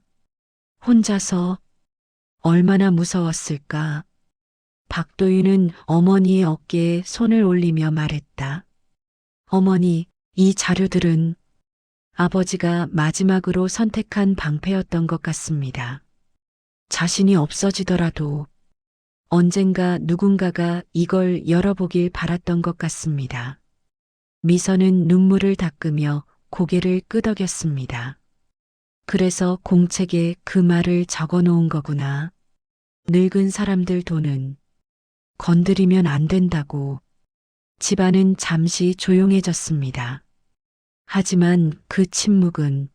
혼자서 얼마나 무서웠을까. 박도윤은 어머니의 어깨에 손을 올리며 말했다. 어머니, 이 자료들은 아버지가 마지막으로 선택한 방패였던 것 같습니다. 자신이 없어지더라도 언젠가 누군가가 이걸 열어보길 바랐던 것 같습니다. 미선은 눈물을 닦으며 고개를 끄덕였습니다. 그래서 공책에 그 말을 적어 놓은 거구나. 늙은 사람들 돈은 건드리면 안 된다고. 집안은 잠시 조용해졌습니다. 하지만 그 침묵은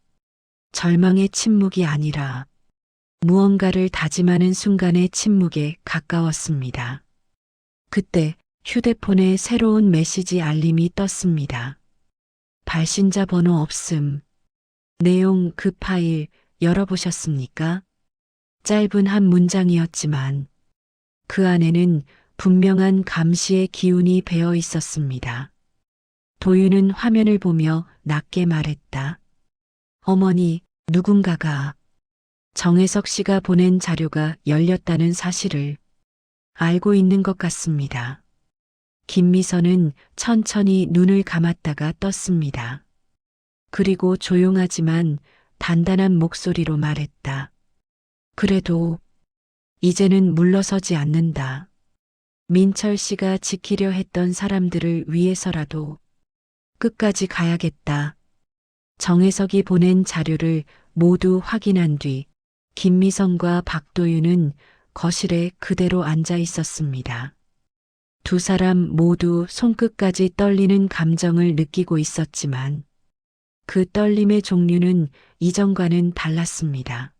절망의 침묵이 아니라 무언가를 다짐하는 순간의 침묵에 가까웠습니다. 그때 휴대폰에 새로운 메시지 알림이 떴습니다. 발신자 번호 없음. 내용 그 파일 열어보셨습니까? 짧은 한 문장이었지만 그 안에는 분명한 감시의 기운이 배어 있었습니다. 도윤은 화면을 보며 낮게 말했다. 어머니, 누군가가 정혜석 씨가 보낸 자료가 열렸다는 사실을 알고 있는 것 같습니다. 김미선은 천천히 눈을 감았다가 떴습니다. 그리고 조용하지만 단단한 목소리로 말했다. 그래도 이제는 물러서지 않는다. 민철 씨가 지키려 했던 사람들을 위해서라도 끝까지 가야겠다. 정혜석이 보낸 자료를 모두 확인한 뒤 김미선과 박도윤은 거실에 그대로 앉아 있었습니다. 두 사람 모두 손끝까지 떨리는 감정을 느끼고 있었지만 그 떨림의 종류는 이전과는 달랐습니다.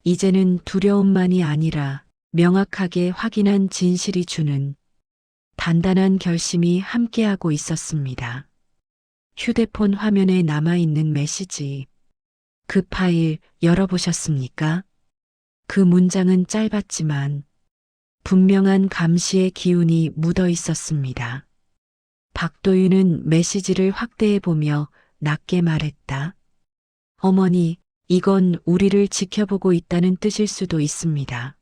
이제는 두려움만이 아니라 명확하게 확인한 진실이 주는 단단한 결심이 함께하고 있었습니다. 휴대폰 화면에 남아있는 메시지. 그 파일 열어보셨습니까? 그 문장은 짧았지만 분명한 감시의 기운이 묻어 있었습니다. 박도윤은 메시지를 확대해 보며 낮게 말했다. 어머니, 이건 우리를 지켜보고 있다는 뜻일 수도 있습니다.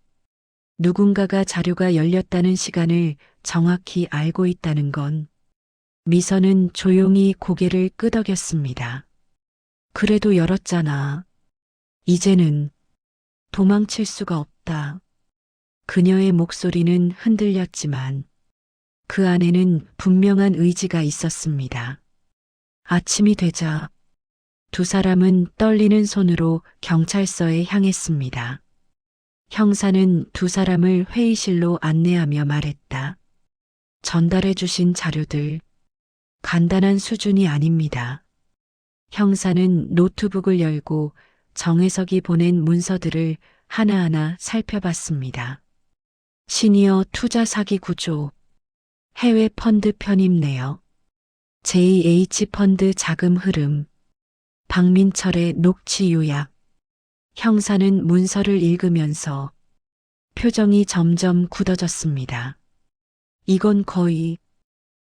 누군가가 자료가 열렸다는 시간을 정확히 알고 있다는 건. 미선은 조용히 고개를 끄덕였습니다. 그래도 열었잖아. 이제는 도망칠 수가 없다. 그녀의 목소리는 흔들렸지만 그 안에는 분명한 의지가 있었습니다. 아침이 되자 두 사람은 떨리는 손으로 경찰서에 향했습니다. 형사는 두 사람을 회의실로 안내하며 말했다. 전달해 주신 자료들 간단한 수준이 아닙니다. 형사는 노트북을 열고 정혜석이 보낸 문서들을 하나하나 살펴봤습니다. 시니어 투자 사기 구조, 해외 펀드 편입 내역, JH 펀드 자금 흐름, 박민철의 녹취 요약. 형사는 문서를 읽으면서 표정이 점점 굳어졌습니다. 이건 거의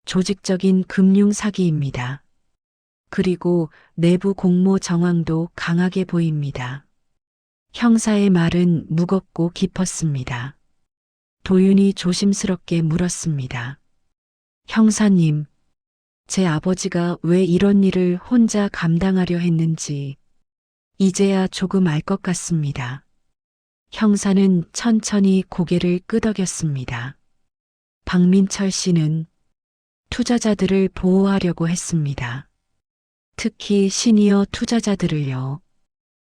조직적인 금융 사기입니다. 그리고 내부 공모 정황도 강하게 보입니다. 형사의 말은 무겁고 깊었습니다. 도윤이 조심스럽게 물었습니다. 형사님, 제 아버지가 왜 이런 일을 혼자 감당하려 했는지 이제야 조금 알 것 같습니다. 형사는 천천히 고개를 끄덕였습니다. 박민철 씨는 투자자들을 보호하려고 했습니다. 특히 시니어 투자자들을요.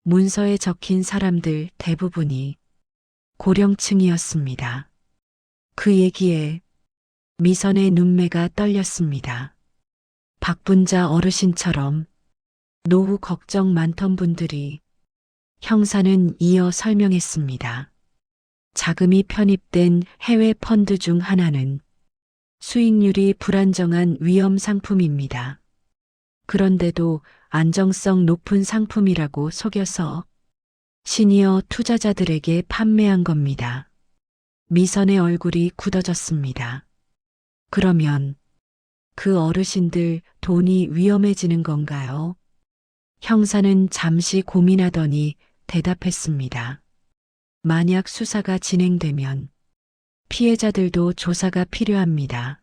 문서에 적힌 사람들 대부분이 고령층이었습니다. 그 얘기에 미선의 눈매가 떨렸습니다. 박분자 어르신처럼 노후 걱정 많던 분들이. 형사는 이어 설명했습니다. 자금이 편입된 해외 펀드 중 하나는 수익률이 불안정한 위험 상품입니다. 그런데도 안정성 높은 상품이라고 속여서 시니어 투자자들에게 판매한 겁니다. 미선의 얼굴이 굳어졌습니다. 그러면 그 어르신들 돈이 위험해지는 건가요? 형사는 잠시 고민하더니 대답했습니다. 만약 수사가 진행되면 피해자들도 조사가 필요합니다.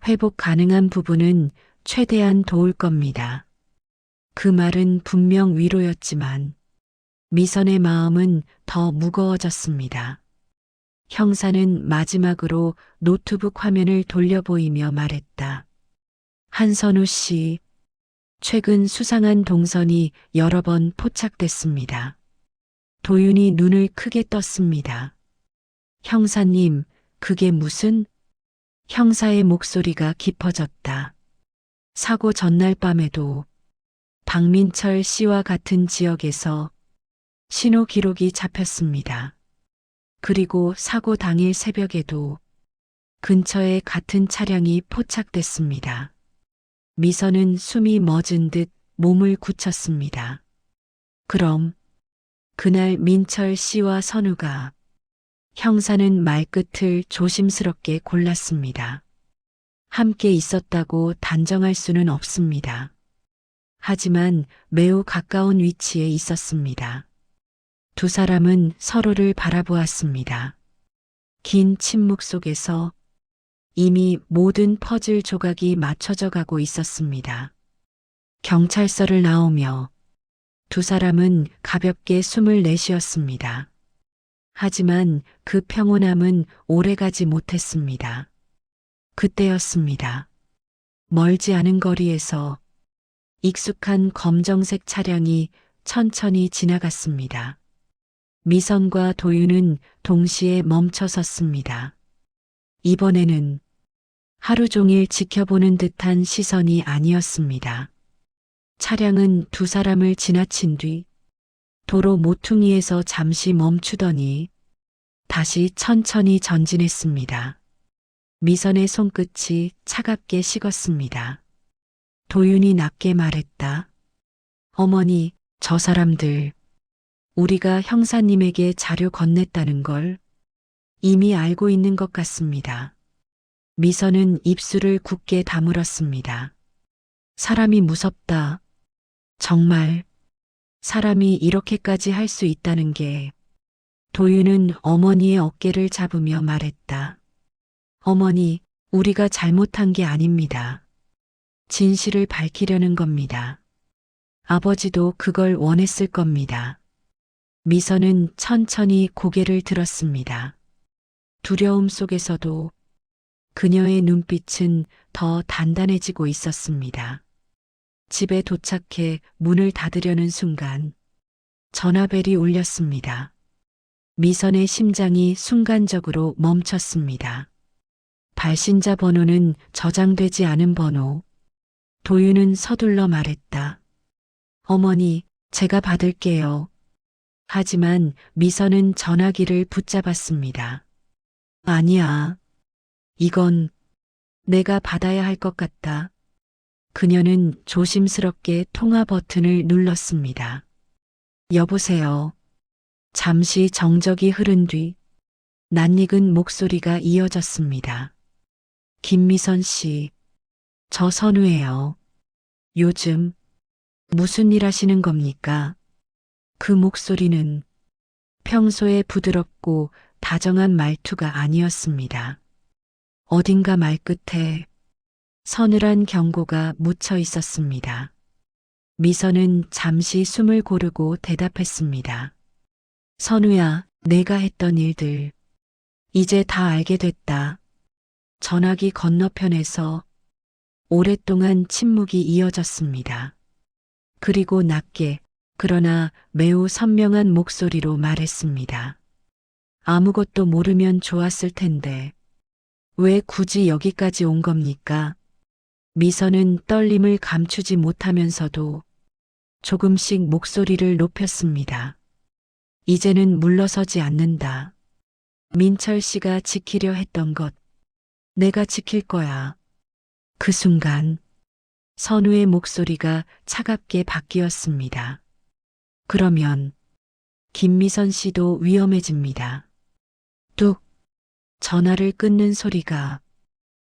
회복 가능한 부분은 최대한 도울 겁니다. 그 말은 분명 위로였지만 미선의 마음은 더 무거워졌습니다. 형사는 마지막으로 노트북 화면을 돌려 보이며 말했다. 한선우 씨, 최근 수상한 동선이 여러 번 포착됐습니다. 도윤이 눈을 크게 떴습니다. 형사님, 그게 무슨? 형사의 목소리가 깊어졌다. 사고 전날 밤에도 박민철 씨와 같은 지역에서 신호 기록이 잡혔습니다. 그리고 사고 당일 새벽에도 근처에 같은 차량이 포착됐습니다. 미선은 숨이 멎은 듯 몸을 굳혔습니다. 그럼 그날 민철 씨와 선우가 형사는 말끝을 조심스럽게 골랐습니다. 함께 있었다고 단정할 수는 없습니다. 하지만 매우 가까운 위치에 있었습니다. 두 사람은 서로를 바라보았습니다. 긴 침묵 속에서 이미 모든 퍼즐 조각이 맞춰져 가고 있었습니다. 경찰서를 나오며 두 사람은 가볍게 숨을 내쉬었습니다. 하지만 그 평온함은 오래가지 못했습니다. 그때였습니다. 멀지 않은 거리에서 익숙한 검정색 차량이 천천히 지나갔습니다. 미선과 도윤은 동시에 멈춰 섰습니다. 이번에는 하루 종일 지켜보는 듯한 시선이 아니었습니다. 차량은 두 사람을 지나친 뒤 도로 모퉁이에서 잠시 멈추더니 다시 천천히 전진했습니다. 미선의 손끝이 차갑게 식었습니다. 도윤이 낮게 말했다. 어머니, 저 사람들, 우리가 형사님에게 자료 건넸다는 걸 이미 알고 있는 것 같습니다. 미선은 입술을 굳게 다물었습니다. 사람이 무섭다. 정말 사람이 이렇게까지 할 수 있다는 게. 도윤은 어머니의 어깨를 잡으며 말했다. 어머니, 우리가 잘못한 게 아닙니다. 진실을 밝히려는 겁니다. 아버지도 그걸 원했을 겁니다. 미선은 천천히 고개를 들었습니다. 두려움 속에서도 그녀의 눈빛은 더 단단해지고 있었습니다. 집에 도착해 문을 닫으려는 순간 전화벨이 울렸습니다. 미선의 심장이 순간적으로 멈췄습니다. 발신자 번호는 저장되지 않은 번호. 도윤은 서둘러 말했다. 어머니, 제가 받을게요. 하지만 미선은 전화기를 붙잡았습니다. 아니야. 이건 내가 받아야 할 것 같다. 그녀는 조심스럽게 통화 버튼을 눌렀습니다. 여보세요. 잠시 정적이 흐른 뒤 낯익은 목소리가 이어졌습니다. 김미선 씨, 저 선우예요. 요즘 무슨 일 하시는 겁니까? 그 목소리는 평소에 부드럽고 다정한 말투가 아니었습니다. 어딘가 말끝에 서늘한 경고가 묻혀 있었습니다. 미선은 잠시 숨을 고르고 대답했습니다. 선우야, 내가 했던 일들 이제 다 알게 됐다. 전화기 건너편에서 오랫동안 침묵이 이어졌습니다. 그리고 낮게 그러나 매우 선명한 목소리로 말했습니다. 아무것도 모르면 좋았을 텐데 왜 굳이 여기까지 온 겁니까? 미선은 떨림을 감추지 못하면서도 조금씩 목소리를 높였습니다. 이제는 물러서지 않는다. 민철 씨가 지키려 했던 것, 내가 지킬 거야. 그 순간 선우의 목소리가 차갑게 바뀌었습니다. 그러면 김미선 씨도 위험해집니다. 뚝, 전화를 끊는 소리가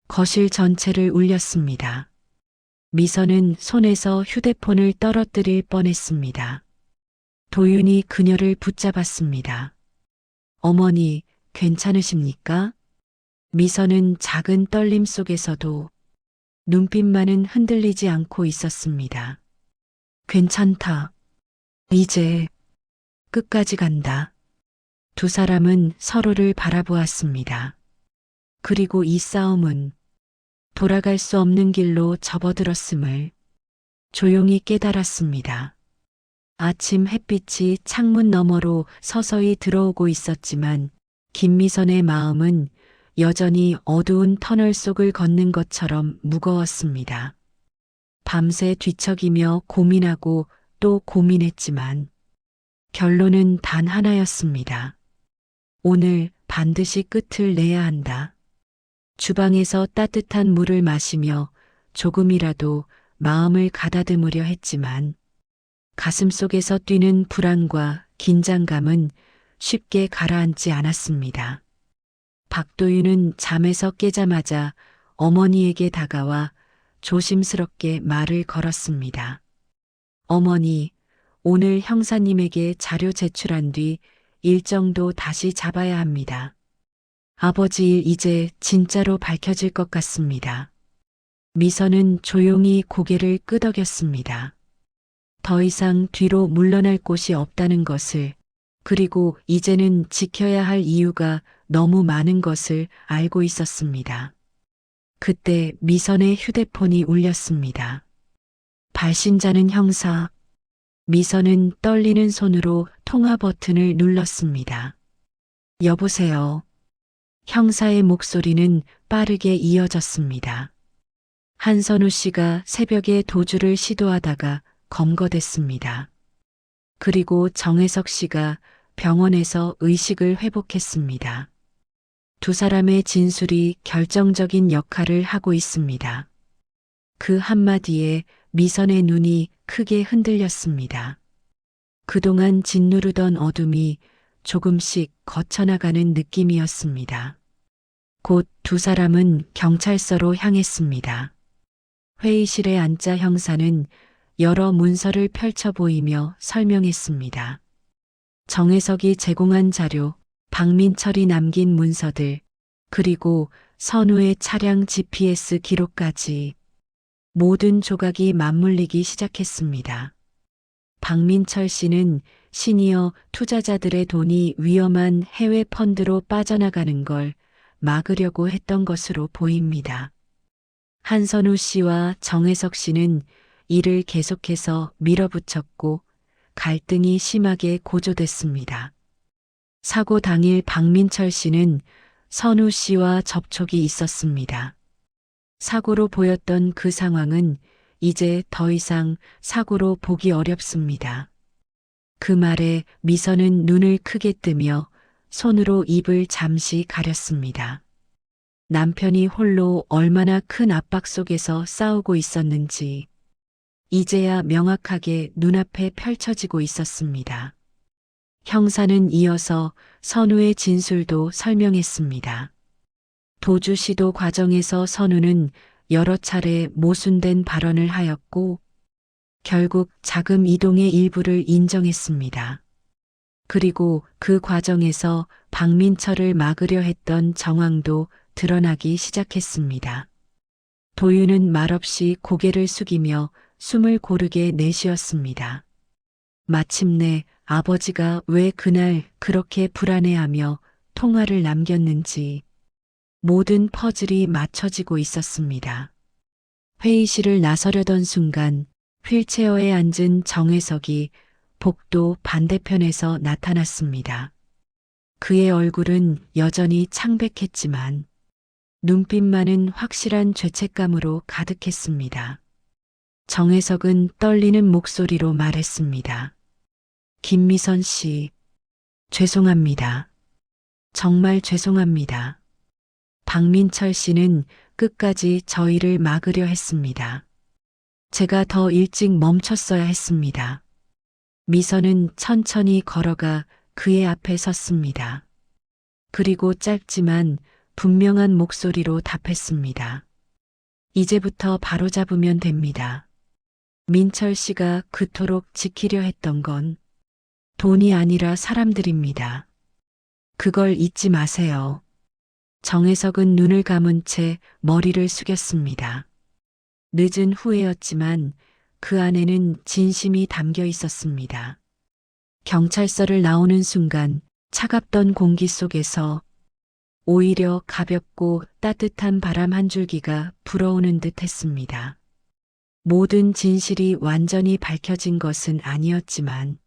거실 전체를 울렸습니다. 미선은 손에서 휴대폰을 떨어뜨릴 뻔했습니다. 도윤이 그녀를 붙잡았습니다. 어머니, 괜찮으십니까? 미선은 작은 떨림 속에서도 눈빛만은 흔들리지 않고 있었습니다. 괜찮다. 이제 끝까지 간다. 두 사람은 서로를 바라보았습니다. 그리고 이 싸움은 돌아갈 수 없는 길로 접어들었음을 조용히 깨달았습니다. 아침 햇빛이 창문 너머로 서서히 들어오고 있었지만 김미선의 마음은 여전히 어두운 터널 속을 걷는 것처럼 무거웠습니다. 밤새 뒤척이며 고민하고 또 고민했지만 결론은 단 하나였습니다. 오늘 반드시 끝을 내야 한다. 주방에서 따뜻한 물을 마시며 조금이라도 마음을 가다듬으려 했지만 가슴속에서 뛰는 불안과 긴장감은 쉽게 가라앉지 않았습니다. 박도윤은 잠에서 깨자마자 어머니에게 다가와 조심스럽게 말을 걸었습니다. 어머니, 오늘 형사님에게 자료 제출한 뒤 일정도 다시 잡아야 합니다. 아버지 일 이제 진짜로 밝혀질 것 같습니다. 미선은 조용히 고개를 끄덕였습니다. 더 이상 뒤로 물러날 곳이 없다는 것을, 그리고 이제는 지켜야 할 이유가 너무 많은 것을 알고 있었습니다. 그때 미선의 휴대폰이 울렸습니다. 발신자는 형사. 미선은 떨리는 손으로 통화 버튼을 눌렀습니다. 여보세요. 형사의 목소리는 빠르게 이어졌습니다. 한선우 씨가 새벽에 도주를 시도하다가 검거됐습니다. 그리고 정혜석 씨가 병원에서 의식을 회복했습니다. 두 사람의 진술이 결정적인 역할을 하고 있습니다. 그 한마디에 미선의 눈이 크게 흔들렸습니다. 그동안 짓누르던 어둠이 조금씩 거쳐나가는 느낌이었습니다. 곧 두 사람은 경찰서로 향했습니다. 회의실에 앉자 형사는 여러 문서를 펼쳐 보이며 설명했습니다. 정혜석이 제공한 자료, 박민철이 남긴 문서들, 그리고 선우의 차량 GPS 기록까지 모든 조각이 맞물리기 시작했습니다. 박민철 씨는 시니어 투자자들의 돈이 위험한 해외 펀드로 빠져나가는 걸 막으려고 했던 것으로 보입니다. 한선우 씨와 정혜석 씨는 이를 계속해서 밀어붙였고 갈등이 심하게 고조됐습니다. 사고 당일 박민철 씨는 선우 씨와 접촉이 있었습니다. 사고로 보였던 그 상황은 이제 더 이상 사고로 보기 어렵습니다. 그 말에 미선은 눈을 크게 뜨며 손으로 입을 잠시 가렸습니다. 남편이 홀로 얼마나 큰 압박 속에서 싸우고 있었는지 이제야 명확하게 눈앞에 펼쳐지고 있었습니다. 형사는 이어서 선우의 진술도 설명했습니다. 도주 시도 과정에서 선우는 여러 차례 모순된 발언을 하였고 결국 자금 이동의 일부를 인정했습니다. 그리고 그 과정에서 박민철을 막으려 했던 정황도 드러나기 시작했습니다. 도윤은 말없이 고개를 숙이며 숨을 고르게 내쉬었습니다. 마침내 아버지가 왜 그날 그렇게 불안해하며 통화를 남겼는지 모든 퍼즐이 맞춰지고 있었습니다. 회의실을 나서려던 순간 휠체어에 앉은 정혜석이 복도 반대편에서 나타났습니다. 그의 얼굴은 여전히 창백했지만 눈빛만은 확실한 죄책감으로 가득했습니다. 정혜석은 떨리는 목소리로 말했습니다. 김미선 씨, 죄송합니다. 정말 죄송합니다. 박민철 씨는 끝까지 저희를 막으려 했습니다. 제가 더 일찍 멈췄어야 했습니다. 미선은 천천히 걸어가 그의 앞에 섰습니다. 그리고 짧지만 분명한 목소리로 답했습니다. 이제부터 바로잡으면 됩니다. 민철 씨가 그토록 지키려 했던 건 돈이 아니라 사람들입니다. 그걸 잊지 마세요. 정혜석은 눈을 감은 채 머리를 숙였습니다. 늦은 후회였지만 그 안에는 진심이 담겨 있었습니다. 경찰서를 나오는 순간 차갑던 공기 속에서 오히려 가볍고 따뜻한 바람 한 줄기가 불어오는 듯 했습니다. 모든 진실이 완전히 밝혀진 것은 아니었지만,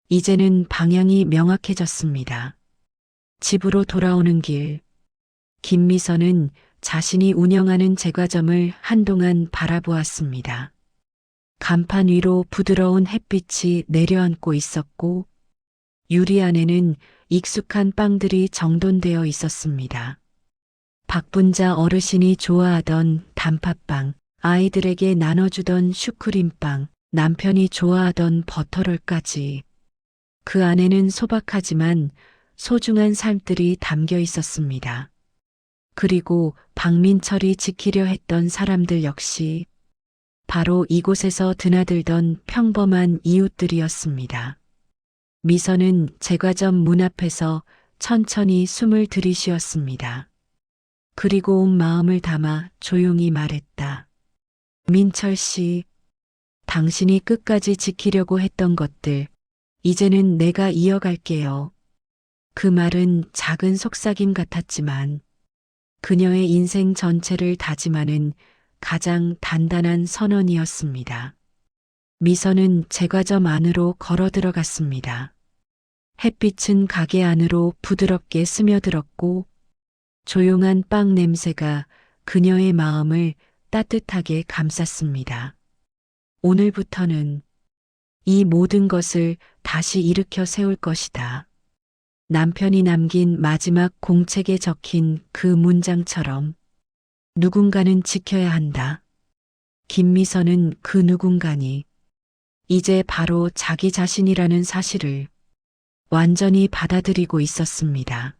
이제는 방향이 명확해졌습니다. 집으로 돌아오는 길, 김미선은 자신이 운영하는 제과점을 한동안 바라보았습니다. 간판 위로 부드러운 햇빛이 내려앉고 있었고, 유리 안에는 익숙한 빵들이 정돈되어 있었습니다. 박분자 어르신이 좋아하던 단팥빵, 아이들에게 나눠주던 슈크림빵, 남편이 좋아하던 버터롤까지. 그 안에는 소박하지만 소중한 삶들이 담겨 있었습니다. 그리고 박민철이 지키려 했던 사람들 역시 바로 이곳에서 드나들던 평범한 이웃들이었습니다. 미선은 제과점 문 앞에서 천천히 숨을 들이쉬었습니다. 그리고 온 마음을 담아 조용히 말했다. 민철 씨, 당신이 끝까지 지키려고 했던 것들, 이제는 내가 이어갈게요. 그 말은 작은 속삭임 같았지만 그녀의 인생 전체를 다짐하는 가장 단단한 선언이었습니다. 미선은 제과점 안으로 걸어 들어갔습니다. 햇빛은 가게 안으로 부드럽게 스며들었고 조용한 빵 냄새가 그녀의 마음을 따뜻하게 감쌌습니다. 오늘부터는 이 모든 것을 다시 일으켜 세울 것이다. 남편이 남긴 마지막 공책에 적힌 그 문장처럼 누군가는 지켜야 한다. 김미선은 그 누군가니 이제 바로 자기 자신이라는 사실을 완전히 받아들이고 있었습니다.